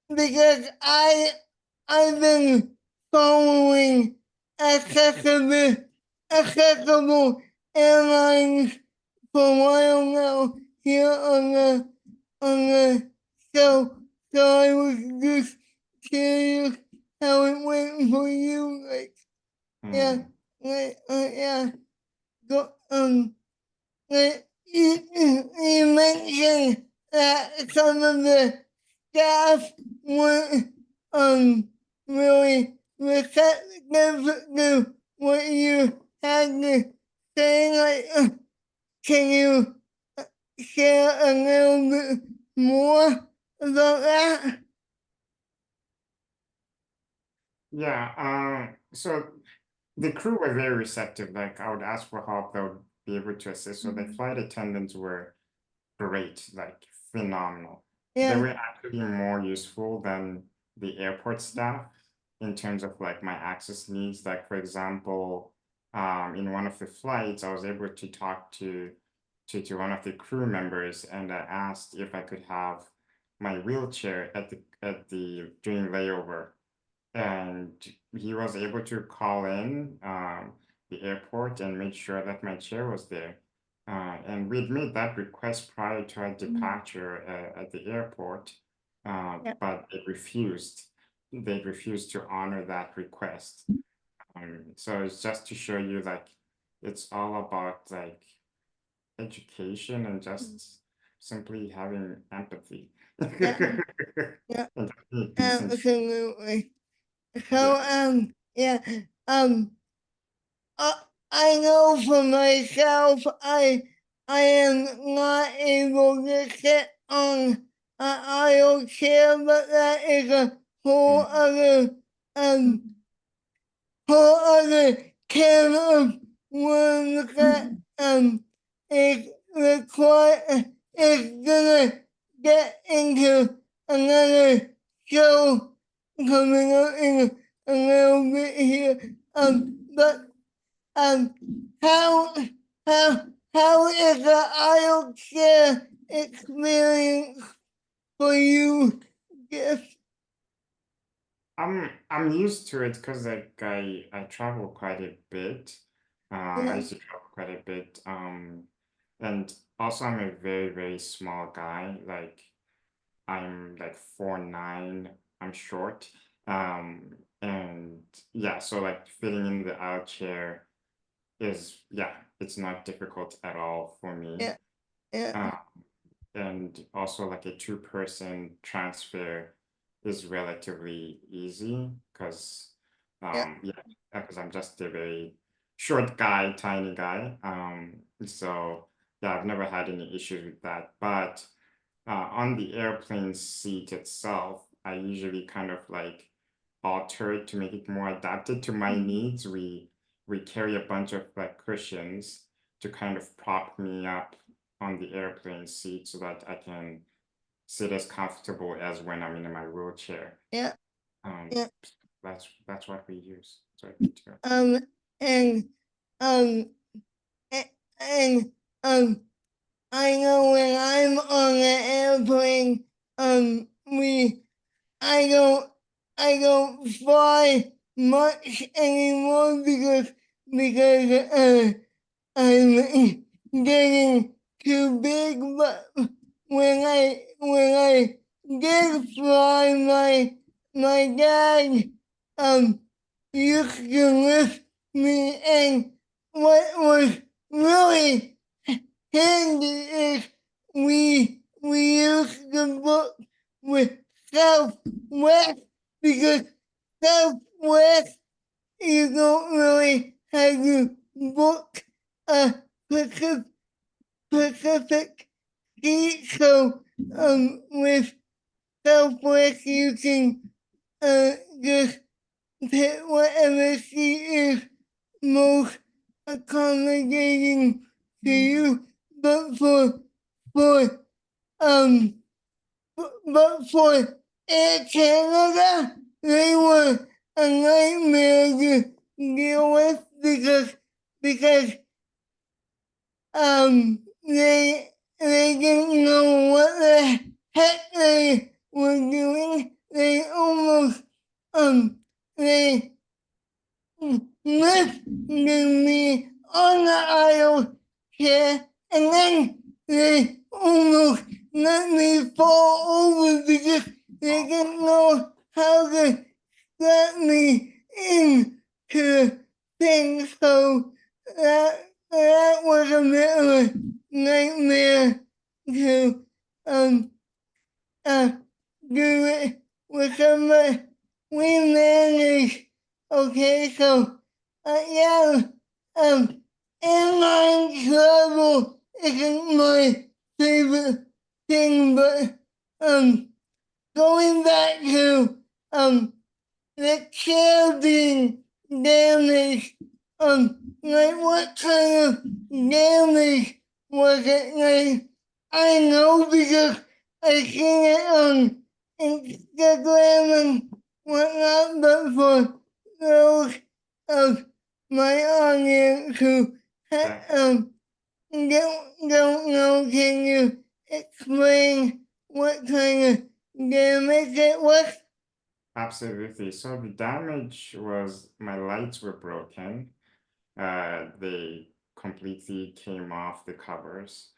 Because I've been following accessible airlines for a while now here on the show. So I was just curious how it went for you. Like, yeah, yeah. Go, you mentioned that some of the staff weren't really receptive to what you had to say. Like, can you share a little bit more about that? Yeah, so the crew were very receptive. Like I would ask for help, they would be able to assist. So the flight attendants were great, like phenomenal. They were actually more useful than the airport staff in terms of like my access needs. Like for example, in one of the flights, I was able to talk to one of the crew members, and I asked if I could have my wheelchair at the during layover, and he was able to call in the airport and make sure that my chair was there. And we'd made that request prior to our departure at the airport, but it refused. They refused to honor that request. So it's just to show you like it's all about like education and just simply having empathy. Yeah. Yeah. And being decent. Absolutely. So, yeah, uh, I know for myself, I am not able to sit on an aisle chair, but that is a whole other can of worms that is required is gonna get into another show coming up in a little bit here. But how how is the aisle chair experience for you? Yes. I'm used to it because like I travel quite a bit. I used to travel quite a bit. And also I'm a very, very small guy. Like I'm like 4'9". I'm short. And yeah, so like fitting in the aisle chair is, yeah, it's not difficult at all for me. Yeah. Yeah. Uh, and also like a two-person transfer is relatively easy because Yeah. yeah, because I'm just a very short guy, tiny guy. So yeah, I've never had any issues with that. But on the airplane seat itself, I usually kind of like alter it to make it more adapted to my needs. We carry a bunch of like cushions to kind of prop me up on the airplane seat so that I can sit as comfortable as when I'm in my wheelchair. Yeah. Um, Yeah. that's what we use. So, And a- and I know when I'm on an airplane, I don't fly much anymore because I'm getting too big. But when I did fly, my dad used to lift me, and what was really handy is we used to book with Southwest because Southwest you don't really have to book a specific seat. So with Southwest you can just pick whatever seat is most accommodating to you. But for um but for Air Canada, they were a nightmare to deal with because they didn't know what the heck they were doing. They almost they lifted me on the aisle chair, and then they almost let me fall over because they didn't know how to get me into things. So that was a bit of a nightmare to um uh do it with somebody. We managed. Okay, so yeah, airline travel isn't my favorite thing, but going back to the chair being damaged, like what kind of damage was it? Like I know because I seen it on Instagram and whatnot, but for those of my audience who don't know, can you explain what kind of damage it was? Absolutely. So the damage was my lights were broken. They completely came off the covers.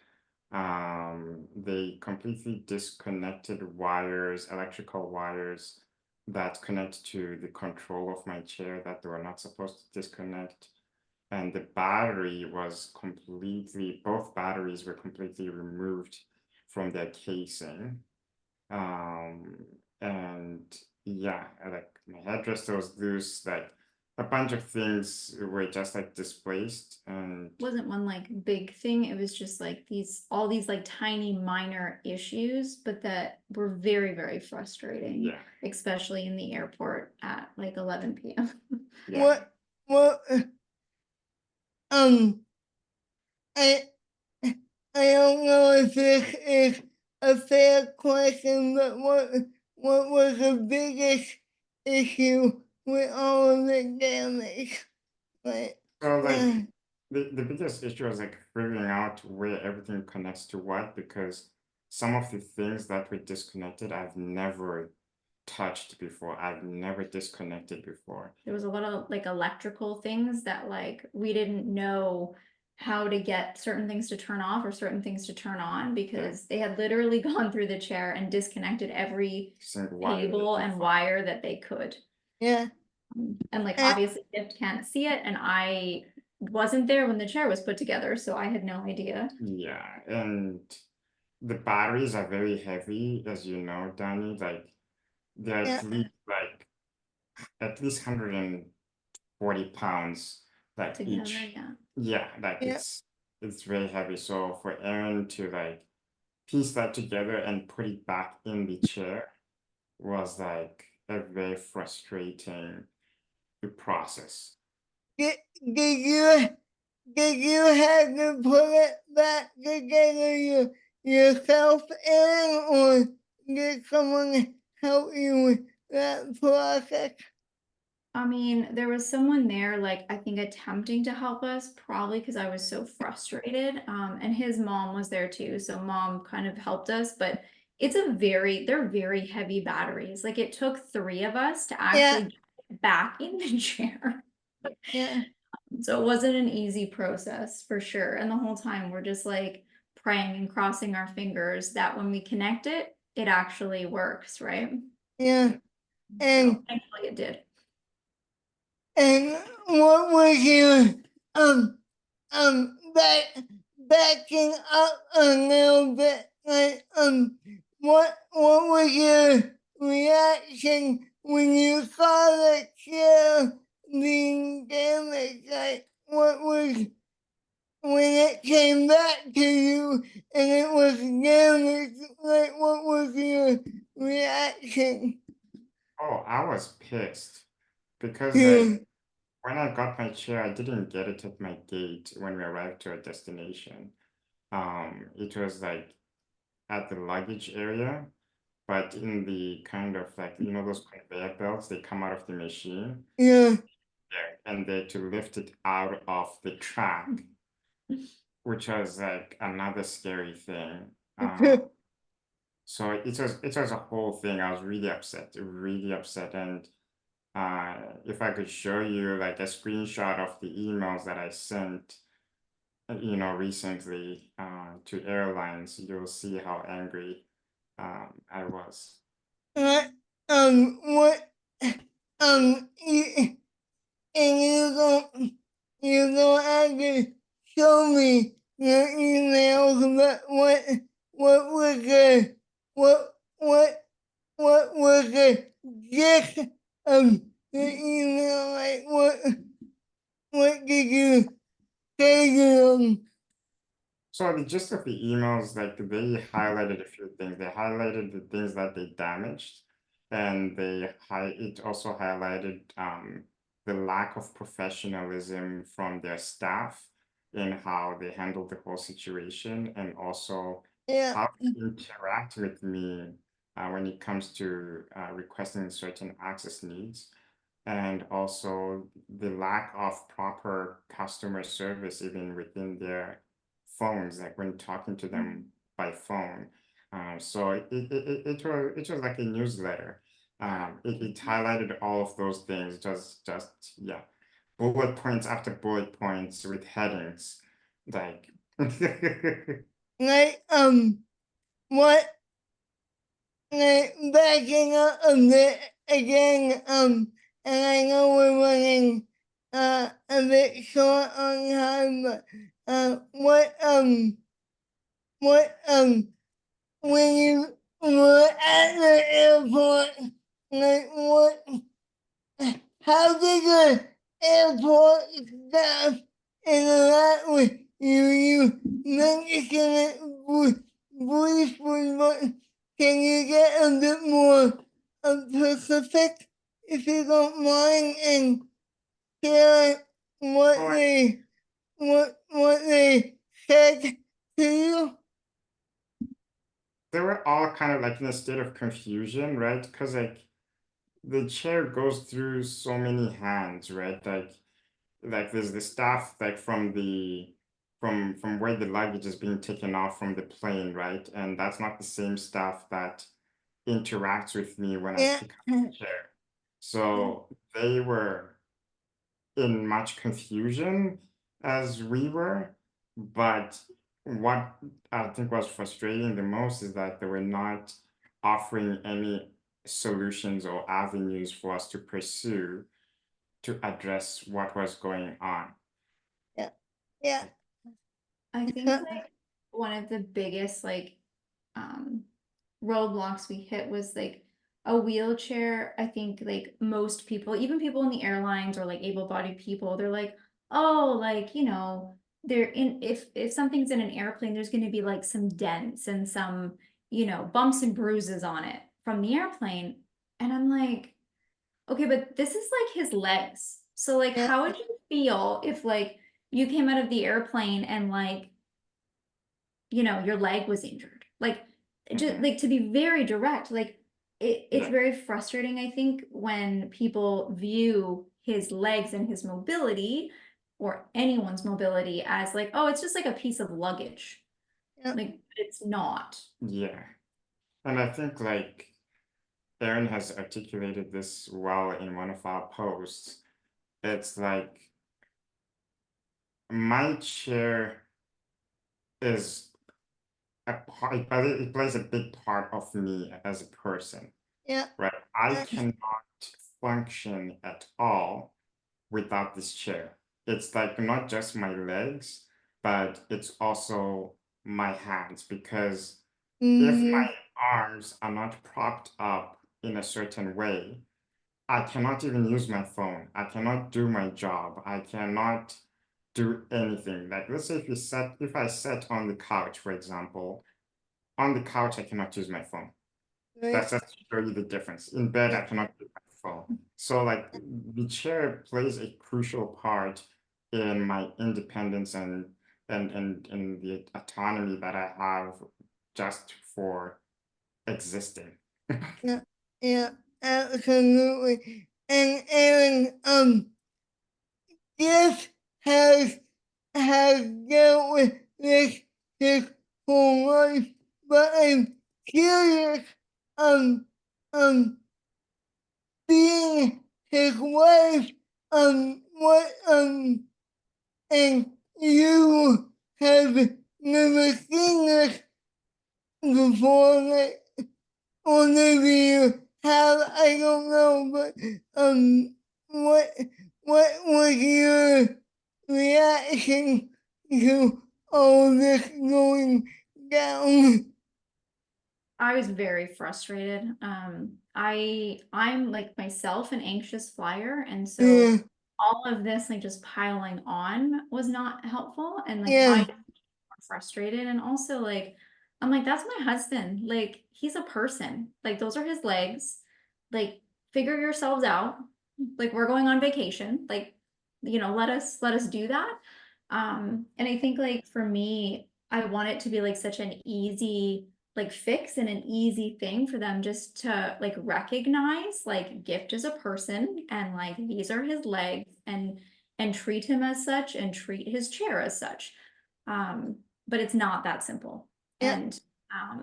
They completely disconnected wires, electrical wires that connect to the control of my chair that they were not supposed to disconnect. And the battery was completely, both batteries were completely removed from their casing. Um, and yeah, like my hairdresser was loose, like a bunch of things were just like displaced, and Wasn't one like big thing, it was just like all these like tiny minor issues, but that were very, very frustrating. yeah, Especially in the airport at like 11 p.m. yeah. What um I I don't know if this is a fair question, but what was the biggest issue with all of the damage? Like, So like uh, the biggest issue was like figuring out where everything connects to what, because some of the things that were disconnected I've never touched before. I've never disconnected before. There was a lot of like electrical things that like we didn't know how to get certain things to turn off or certain things to turn on because they had literally gone through the chair and disconnected every Single wire that cable they and found. wire that they could. yeah. And like Uh, obviously Gift can't see it, and I wasn't there when the chair was put together, so I had no idea. Yeah, and the batteries are very heavy, as you know, Danny. Like they're yeah, at least 140 pounds, like Together, each. yeah. Yeah, like yeah. it's very heavy. So for Erin to like piece that together and put it back in the chair was like a very frustrating process. Did you have to put it back together yourself, Aaron, or did someone help you with that process? I mean, there was someone there, like, I think attempting to help us, probably because I was so frustrated. And his mom was there too, so mom kind of helped us, but they're very heavy batteries. Like, it took 3 of us to actually get back in the chair. Yeah. So it wasn't an easy process for sure. And the whole time we're just like praying and crossing our fingers that when we connect it, it actually works, right? Yeah. So And thankfully it did. and what was your um backing up a little bit, like what was your reaction when you saw the chair being damaged? Like what was when it came back to you and it was damaged, like what was your reaction? Oh, I was pissed because Yeah, like when I got my chair, I didn't get it at my gate when we arrived to our destination. It was like at the luggage area, but in the kind of like, you know, those conveyor belts, they come out of the machine. yeah, Yeah, and they to lift it out of the track, which was like another scary thing. So it was a whole thing. I was really upset. And if I could show you like a screenshot of the emails that I sent, recently to airlines, you'll see how angry I was. what, what, you, and you don't have to show me your emails, but what was the, what, what, what was the gist of the email? Like, what did you say to them? So the gist of the emails, like they highlighted a few things. They highlighted the things that they damaged, and it also highlighted the lack of professionalism from their staff in how they handled the whole situation, and also Yeah, how they interact with me when it comes to requesting certain access needs, and also the lack of proper customer service even within their phones, like when talking to them by phone. So it was like a newsletter. It highlighted all of those things. It was just, yeah, bullet points after bullet points with headings, like. like, what, like, backing up a bit again, and I know we're running, a bit short on time, but, what, when you were at the airport, like, what, how did the airport staff interact with you? You mentioned it briefly, but can you get a bit more specific, if you don't mind, and share what Oh, they said to you? they were all kind of like in a state of confusion, right? Because like the chair goes through so many hands, right? Like there's the staff like from where the luggage is being taken off from the plane, right? And that's not the same staff that interacts with me when I Yeah, pick up the chair. So they were in much confusion as we were, but what I think was frustrating the most is that they were not offering any solutions or avenues for us to pursue to address what was going on. yeah, yeah. I think like one of the biggest like um roadblocks we hit was like a wheelchair. I think like most people, even people in the airlines or like able-bodied people, they're like, oh, like, they're in if something's in an airplane, there's gonna be like some dents and some, bumps and bruises on it from the airplane. And I'm like, okay, but this is like his legs. So like Yeah, how would you feel if like you came out of the airplane and like, your leg was injured? Like just like to be very direct, like it's Yeah. very frustrating, I think, when people view his legs and his mobility or anyone's mobility as like, oh, it's just like a piece of luggage. Yeah. Like it's not. Yeah. And I think like Erin has articulated this well in one of our posts. It's like my chair is a part, but it plays a big part of me as a person, Yeah. right? I cannot function at all without this chair. It's like not just my legs, but it's also my hands, because if my arms are not propped up in a certain way, I cannot even use my phone. I cannot do my job. I cannot do anything. Like let's say if I sat on the couch, for example, on the couch I cannot use my phone. That's just to show you the difference. In bed, I cannot use my phone. So like the chair plays a crucial part in my independence and the autonomy that I have just for existing. Yeah, absolutely. And Erin, Gift has dealt with this his whole life, but I'm curious, um, um, being his wife, what, and you have never seen this before, like, or maybe you have, I don't know, but, what, what was your reaction to all this going down? I was very frustrated. I'm like myself an anxious flyer, and so Yeah, all of this like just piling on was not helpful. And like yeah, I frustrated, and also like I'm like, that's my husband. Like he's a person. Like those are his legs. Like figure yourselves out. Like we're going on vacation. Like, let us do that. And I think like for me, I want it to be like such an easy like fix and an easy thing for them just to like recognize like Gift is a person and like these are his legs and treat him as such and treat his chair as such. But it's not that simple. yeah, And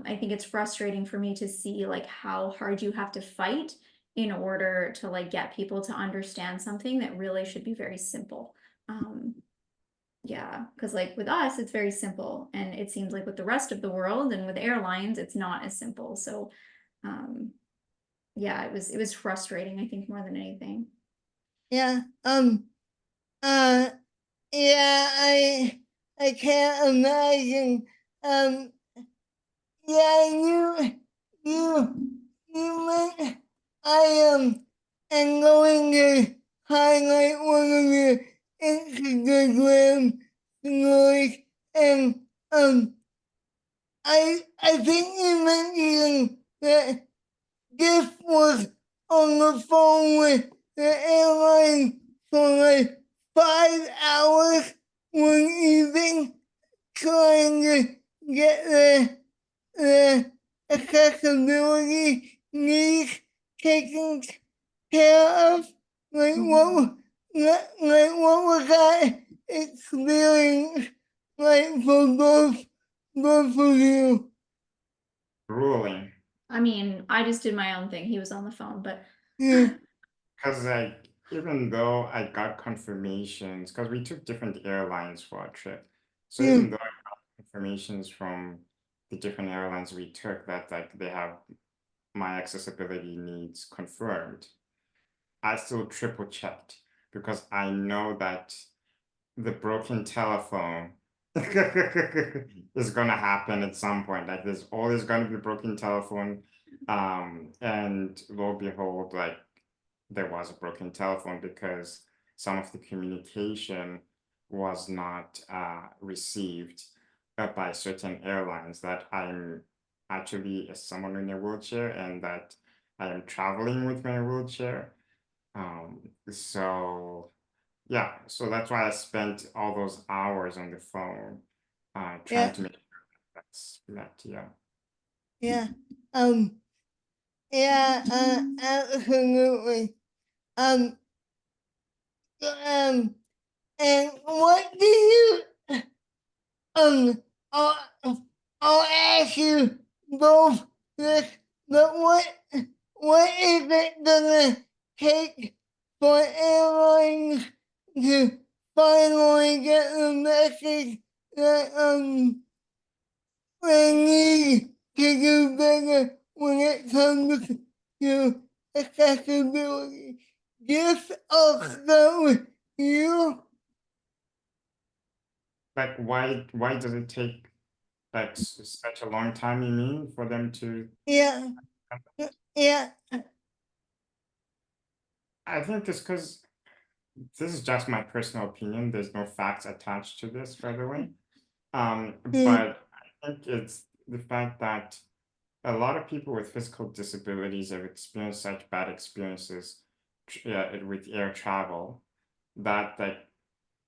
I think it's frustrating for me to see like how hard you have to fight in order to like get people to understand something that really should be very simple. Yeah, because like with us, it's very simple, and it seems like with the rest of the world and with airlines, it's not as simple. So, yeah, it was frustrating, I think, more than anything. yeah, uh, yeah, I can't imagine, um, yeah, you meant am going to highlight one of your Instagram stories, and I think you mentioned that Gift was on the phone with the airline for like 5 hours one evening trying to get the accessibility needs taken care of. Like what was that experience like for both of you? Ruling. I mean, I just did my own thing. He was on the phone, but Yeah, Because like even though I got confirmations, because we took different airlines for our trip. So yeah, even though I got confirmations from the different airlines we took that like they have my accessibility needs confirmed, I still triple checked because I know that the broken telephone is gonna happen at some point. Like there's always gonna be a broken telephone. And lo and behold, like there was a broken telephone because some of the communication was not received by certain airlines, that I'm actually someone in a wheelchair and that I am traveling with my wheelchair. So yeah, so that's why I spent all those hours on the phone, trying yeah, to make sure that's met. Yeah. yeah. Um, yeah, absolutely. Um, And what do you I'll, I'll ask you both this, but what is it gonna take for airlines to finally get the message that they need to do better when it comes to accessibility? Just I'll start with you. Like, why does it take like such a long time, you mean, for them to? Yeah, yeah. I think it's because this is just my personal opinion. There's no facts attached to this, by the way. But I think it's the fact that a lot of people with physical disabilities have experienced such bad experiences with air travel that like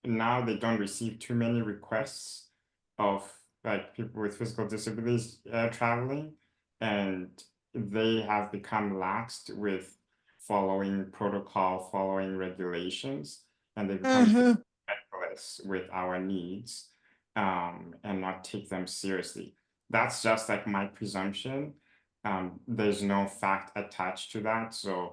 now they don't receive too many requests of like people with physical disabilities traveling, and they have become laxed with following protocol, following regulations, and they become reckless with our needs and not take them seriously. That's just like my presumption. There's no fact attached to that, so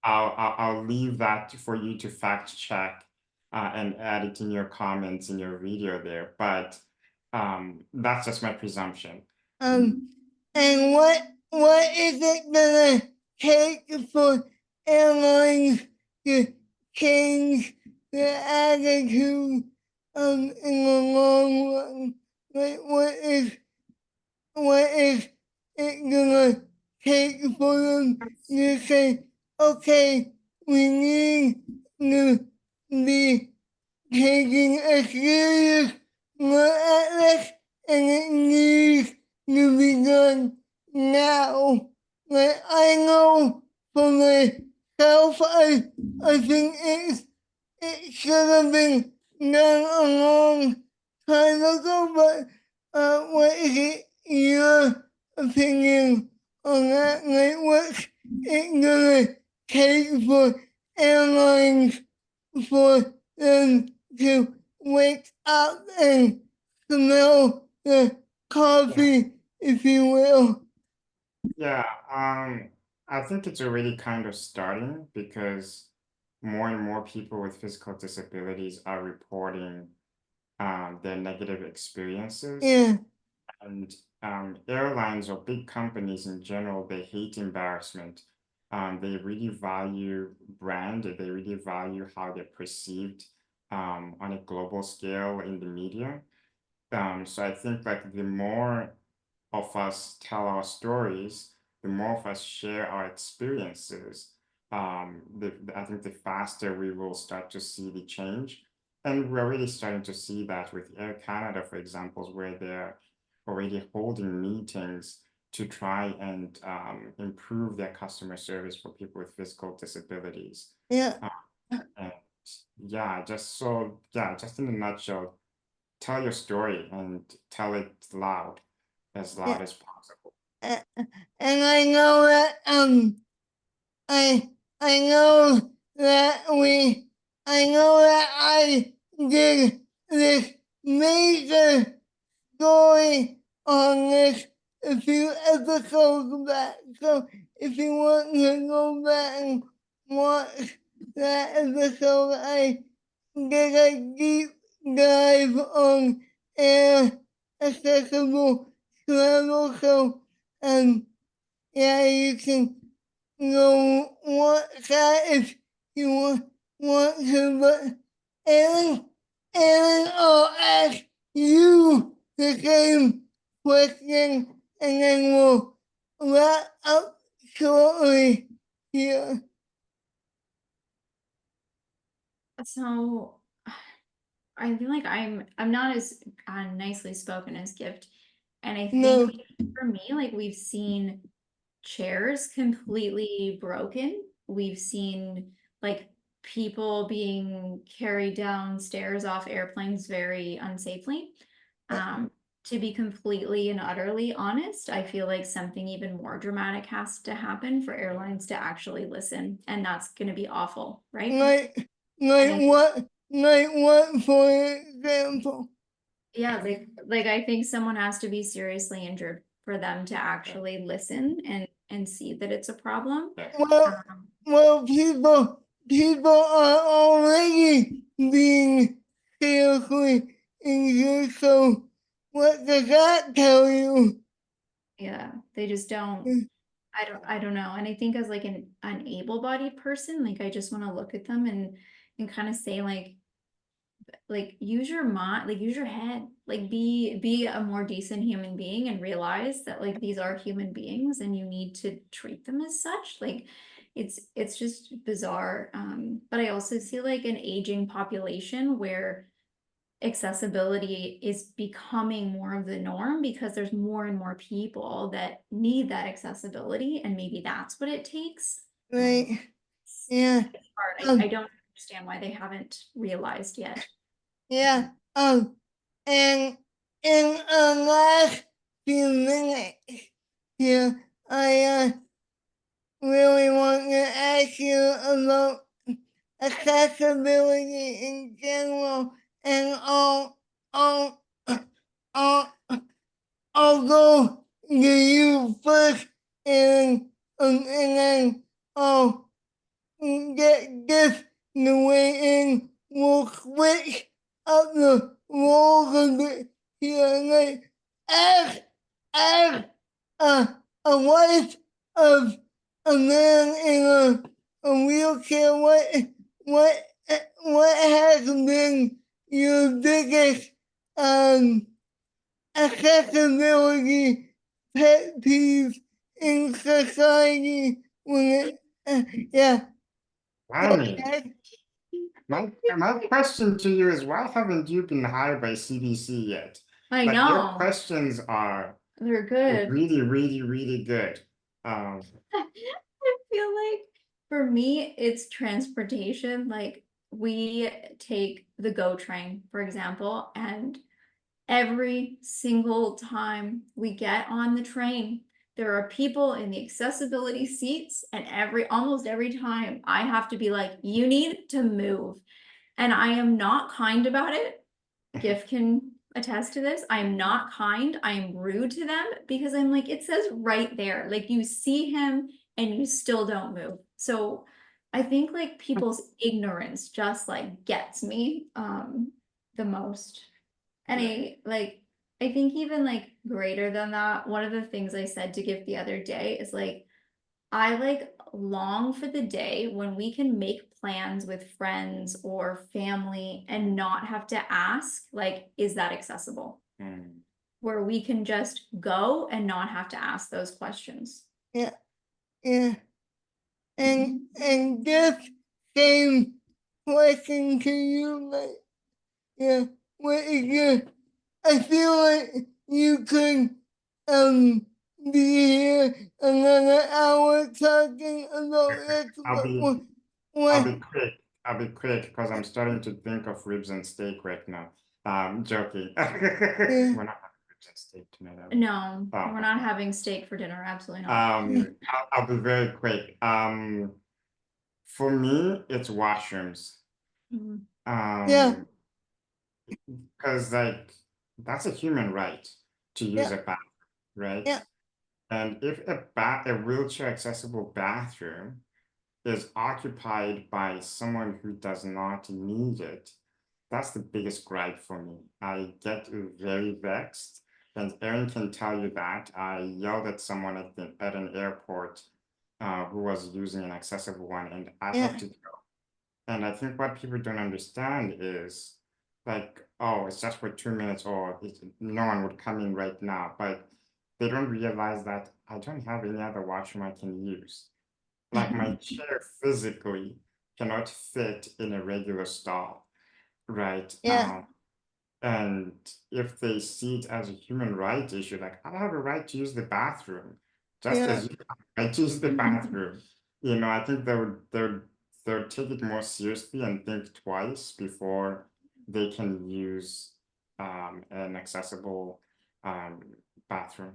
I'll leave that for you to fact check and add it in your comments in your video there. But that's just my presumption. And what is it gonna take for airlines to change their attitude in the long run? Like what is it gonna take for them to say, okay, we need to be taking a serious look at this, and it needs to be done now. Like I know for myself, I think it should have been done a long time ago. But what is it your opinion on that? Like what's it gonna take for airlines for them to wake up and smell the coffee, if you will? Yeah, I think it's already kind of starting because more and more people with physical disabilities are reporting their negative experiences. Yeah, And airlines or big companies in general, they hate embarrassment. They really value brand, they really value how they're perceived on a global scale in the media. So I think like the more of us tell our stories, the more of us share our experiences, I think the faster we will start to see the change. And we're already starting to see that with Air Canada, for example, where they're already holding meetings to try and improve their customer service for people with physical disabilities. yeah, And just in a nutshell, tell your story and tell it as yeah. loud as possible. And I know that I know that I did this major story on this a few episodes back. So if you want to go back and watch that episode, I did a deep dive on air accessible travel. So yeah, you can go watch that if you want to, but Aaron, I'll ask you the same question, and then we'll wrap up shortly here. So I feel like I'm not as nicely spoken as Gift. And I No, think for me, like we've seen chairs completely broken. We've seen like people being carried downstairs off airplanes very unsafely. To be completely and utterly honest, I feel like something even more dramatic has to happen for airlines to actually listen, and that's going to be awful, right? Like what, for example? Yeah, like I think someone has to be seriously injured for them to actually listen and see that it's a problem. Well, well, people are already being seriously injured, so what does that tell you? Yeah, they just don't. Mm. I don't know. And I think as like an able-bodied person, like I just want to look at them and kind of say like use your mind, like use your head, like be a more decent human being and realize that like these are human beings and you need to treat them as such. Like it's just bizarre. But I also see like an aging population where accessibility is becoming more of the norm because there's more and more people that need that accessibility, and maybe that's what it takes. Right, yeah, It's hard. I um, don't understand why they haven't realized yet. yeah, and in the last few minutes here, I really want to ask you about accessibility in general, and I'll, I'll, I'll go to you first, and then I'll get this the way in. We'll switch up the roles a bit here, like as as a wife of a man in a wheelchair. What what has been your biggest um accessibility pet peeves in society when yeah. Go Annie, ahead. my question to you is, why haven't you been hired by CDC yet? I Like, your know. questions are They're good. really, really, really good. I feel like for me, it's transportation. Like we take the GO train, for example, and every single time we get on the train, there are people in the accessibility seats, and almost every time I have to be like, you need to move. And I am not kind about it. Gift can attest to this. I'm not kind. I'm rude to them because I'm like, it says right there, like you see him and you still don't move. So I think like people's ignorance just like gets me the most. And I think even like greater than that, one of the things I said to Gift the other day is like I like long for the day when we can make plans with friends or family and not have to ask, like, is that accessible? Where we can just go and not have to ask those questions. Yeah, yeah. And just same question to you, like, yeah, what is your, I feel like you could be here another hour talking about this, I'll but be I'll what be quick. I'll be quick because I'm starting to think of ribs and steak right now. Joking. yeah, We're not having ribs and steak tonight, are we? No, Oh, we're not having steak for dinner. Absolutely not. I'll be very quick. For me, it's washrooms. Mhm. yeah, Um, because like that's a human right to use yeah, a bathroom, right? yeah, And if a wheelchair accessible bathroom is occupied by someone who does not need it, that's the biggest gripe for me. I get very vexed, and Erin can tell you that. I yelled at someone at an airport who was using an accessible one, and I yeah, had to go. And I think what people don't understand is like, oh, it's just for 2 minutes, or no one would come in right now. But they don't realize that I don't have any other washroom I can use. Like my chair physically cannot fit in a regular stall, right? yeah, And if they see it as a human right issue, like I have a right to use the bathroom, just yeah, as you have a right to use the bathroom. I think they would take it more seriously and think twice before they can use an accessible um, bathroom.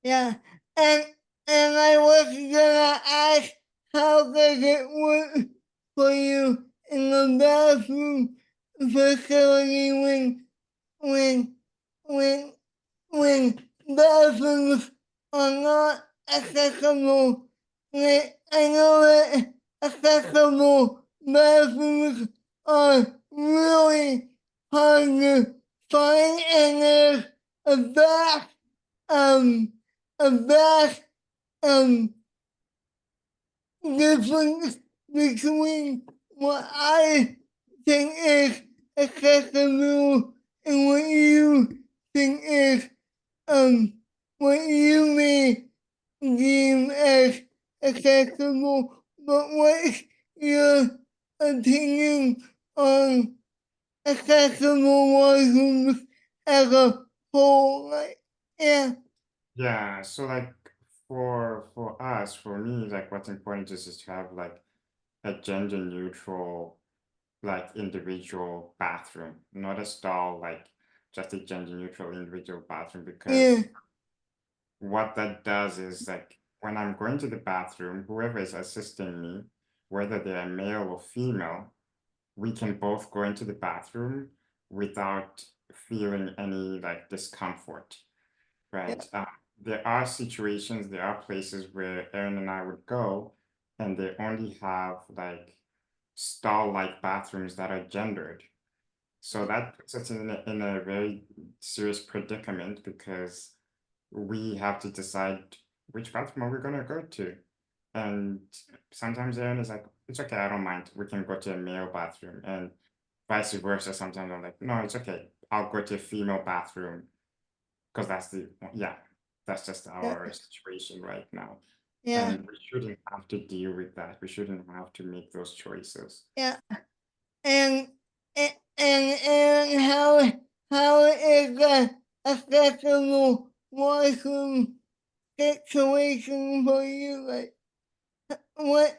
yeah. And I was gonna ask, how does it work for you in the bathroom facility when when when bathrooms are not accessible. Like, I know that accessible bathrooms are really hard to find, and there's a vast a vast um difference between what I think is accessible and what you think is what you may deem as accessible. But what's your opinion on accessible washrooms as a whole? Like, yeah, Yeah, so like for us, for me, like what's important is to have like a gender neutral like individual bathroom, not a stall, like just a gender neutral individual bathroom, yeah, because what that does is like when I'm going to the bathroom, whoever is assisting me, whether they are male or female, we can both go into the bathroom without feeling any like discomfort, yeah, right? There are situations, there are places where Erin and I would go, and they only have like stall-like bathrooms that are gendered. So that puts us in a very serious predicament because we have to decide which bathroom are we gonna go to. And sometimes Erin is like, it's okay, I don't mind. We can go to a male bathroom. And vice versa. Sometimes I'm like, no, it's okay. I'll go to a female bathroom because yeah, that's just yeah, our situation right now. yeah, And we shouldn't have to deal with that. We shouldn't have to make those choices. yeah. And and how is the accessible washroom situation for you? Like, what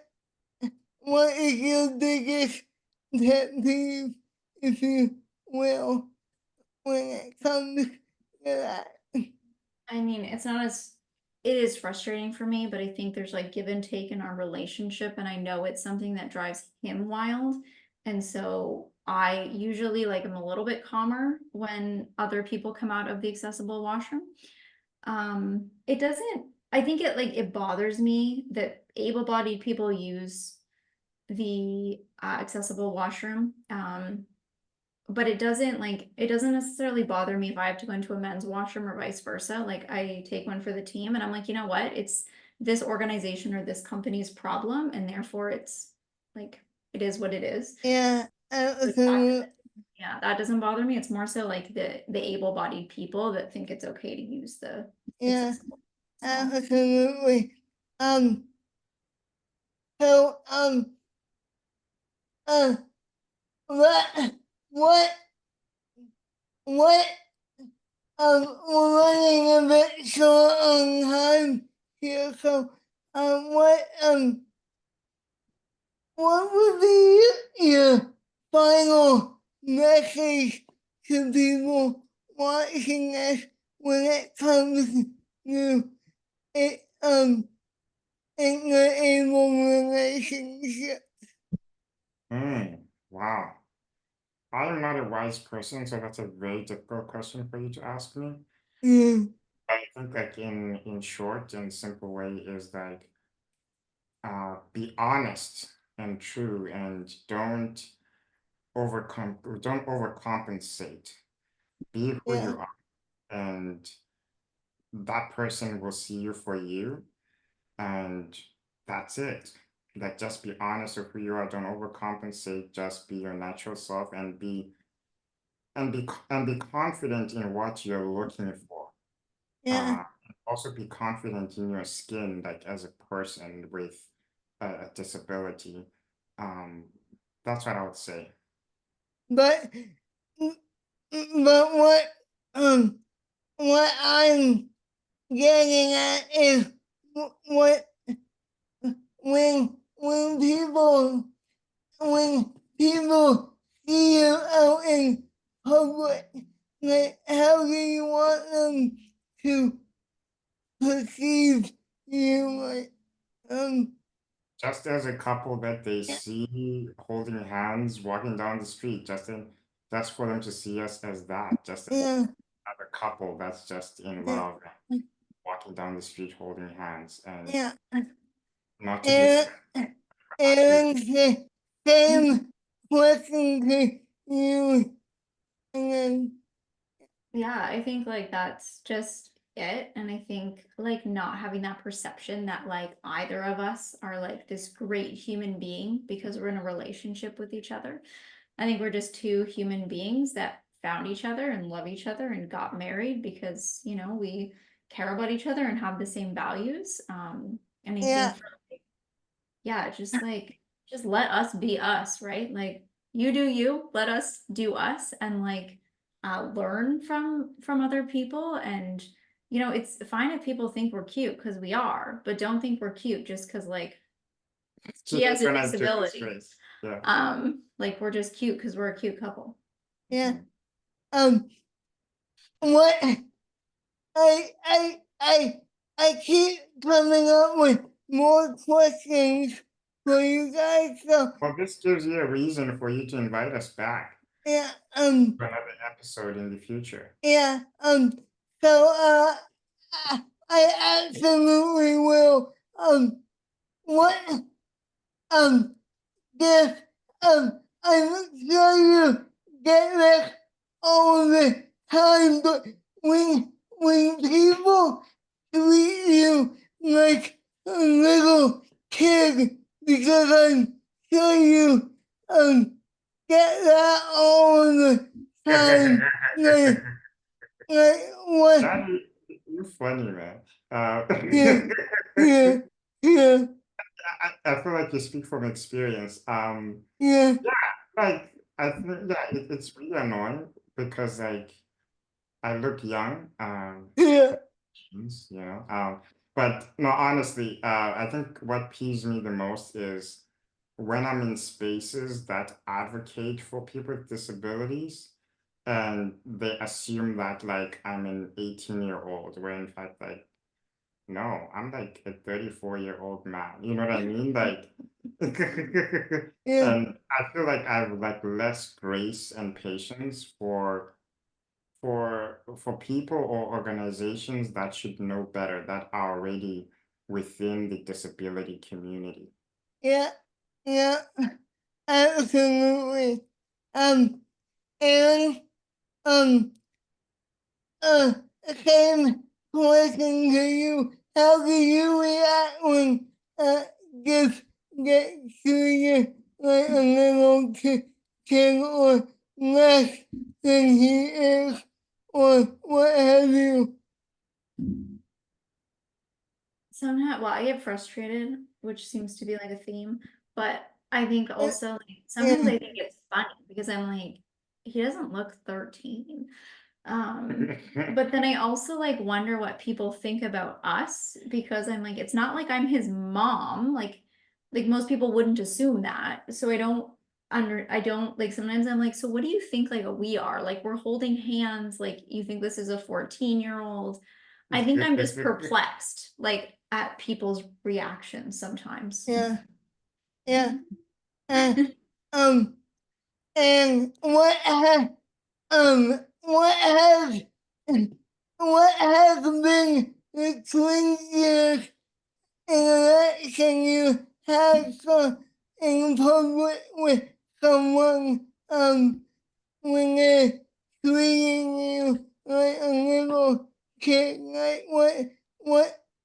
what is your biggest pet peeve, if you will, when it comes to that? I mean, it's not as it is frustrating for me, but I think there's like give and take in our relationship, and I know it's something that drives him wild. And so I usually like am a little bit calmer when other people come out of the accessible washroom. It doesn't I think it bothers me that able-bodied people use the accessible washroom. But it doesn't necessarily bother me if I have to go into a men's washroom or vice versa. Like I take one for the team and I'm like, you know what? It's this organization or this company's problem, and therefore it's like it is what it is. Yeah, Like that absolutely. yeah, that doesn't bother me. It's more so like the able-bodied people that think it's okay to use the Yeah, accessible. So absolutely. Um, so, uh, what, what, what, we're running a bit short on time here, so, what would be your final message to people watching us when it comes to it, in the able relationship? Wow. I'm not a wise person, so that's a very difficult question for you to ask me. Yeah, I think like in short and simple way is like be honest and true and don't overcompensate. Be who yeah, you are, and that person will see you for you, and that's it. Like just be honest with who you are, don't overcompensate, just be your natural self and be confident in what you're looking for. yeah. Also be confident in your skin, like as a person with a disability. Um, that's what I would say. But, but um, what I'm getting at is what when people see you out in public, like how do you want them to perceive you? Like, um, just as a couple that they see holding hands, walking down the street, that's for them to see us as that, just as yeah, a couple that's just in love, walking down the street holding hands, and yeah. not to be And and the same question to you. And then, Yeah, I think like that's just it. And I think like not having that perception that like either of us are like this great human being because we're in a relationship with each other. I think we're just two human beings that found each other and love each other and got married because, you know, we care about each other and have the same values. And I yeah, think yeah, just let us be us, right? Like you do you, let us do us and like learn from other people. And you know, it's fine if people think we're cute because we are, but don't think we're cute just because like he has a disability. Yeah. Like we're just cute because we're a cute couple. yeah. What I keep coming up with more questions for you guys. So Well, this gives you a reason for you to invite us back yeah, for another episode in the future. yeah, so I absolutely will. What this I'm sure you get this all the time, but when people treat you like a little kid, because I'm sure you get that all the time, like what? Johnny, you're funny, man. Yeah, yeah, yeah, I feel like you speak from experience. yeah, Like I think it's really annoying because like I look young, yeah, you know. But no, honestly, I think what peeves me the most is when I'm in spaces that advocate for people with disabilities and they assume that like I'm an 18-year-old, where in fact like no, I'm like a 34-year-old man. You know what I mean? Like yeah, and I feel like I have like less grace and patience for people or organizations that should know better, that are already within the disability community. yeah, yeah, absolutely. And um, uh, same question to you. How do you react when gifts get treated like a little kid or less than he is, or what have you? Sometimes, well, I get frustrated, which seems to be like a theme, but I think Yeah, also like sometimes yeah, I think it's funny because I'm like, he doesn't look 13. But then I also like wonder what people think about us because I'm like, it's not like I'm his mom. Like most people wouldn't assume that. So I don't like sometimes I'm like, so what do you think like we are? Like we're holding hands, like you think this is a 14-year-old. I think I'm just perplexed, like at people's reactions sometimes. yeah, yeah. Uh, um, and what has what has been the craziest interaction you had in public with someone when they're treating you like a little kid? Like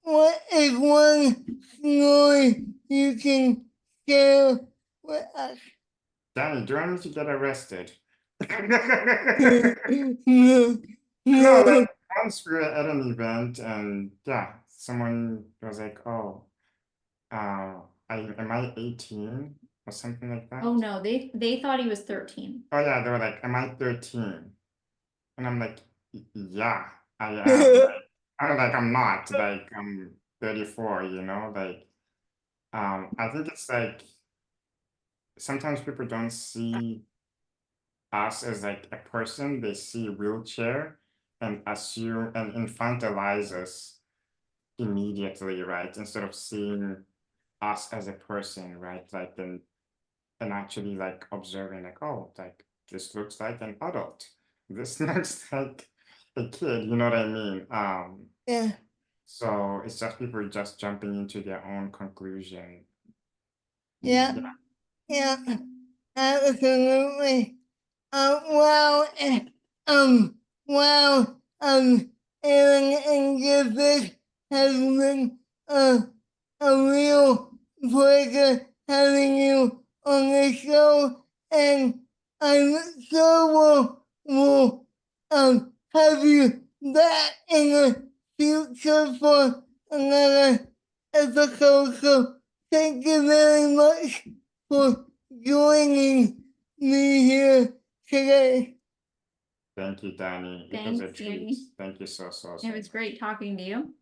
what is one story you can share with us? Danny, do you want me to get arrested? No, No, like no. once we were at an event and yeah, someone was like, "Oh, am I 18?" or something like Oh that. no, they thought he was 13. Oh yeah, they were like, "Am I 13?" And I'm like, Yeah, I am." Like, I'm not. Like, I'm 34. You know, like, I think it's like sometimes people don't see us as like a person; they see a wheelchair and assume and infantilize us immediately, right? Instead of seeing us as a person, right? Like and actually like observing like, oh, like this looks like an adult. This looks like a kid, you know what I mean? Yeah. So it's just people just jumping into their own conclusion. Yeah. Yeah. Absolutely. Wow. Wow. Erin and Gift has been a real pleasure having you on the show, and I'm sure we'll have you back in the future for another episode. So thank you very much for joining me here today. Thank you, Danny. It was a Thanks, treat. Danny. Thank you so It was much. great talking to you.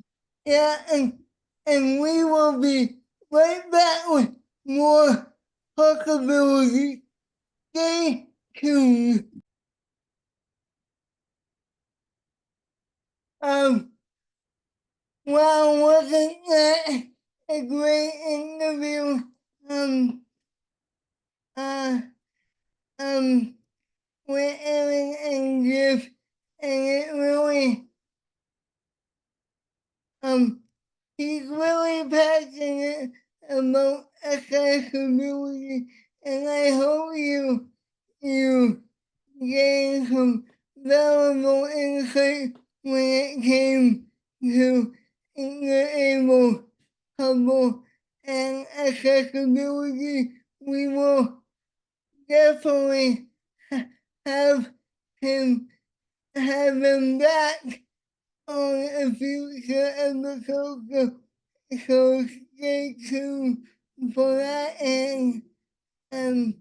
Yeah, and we will be right back with more possibilities. Stay tuned. Wow, wasn't that a great interview? Um, uh, um, with Erin and Gift, and it really, he's really passionate about accessibility, and I hope you gained some valuable insight when it came to interabled couple and accessibility. We will definitely have him have him back on a future episode. So stay tuned for that. And um,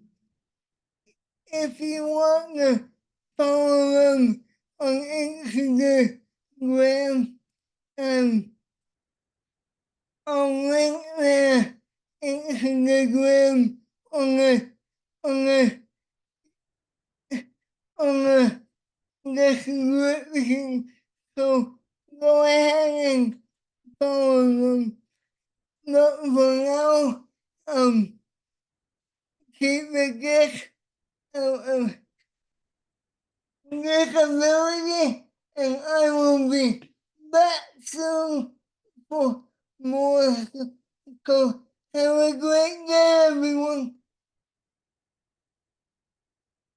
if you want to follow them on Instagram, um, I'll link their Instagram on on the on the description. So go ahead and follow them. But for now, keep the gift of disability, and I will be back soon for more. So have a great day, everyone.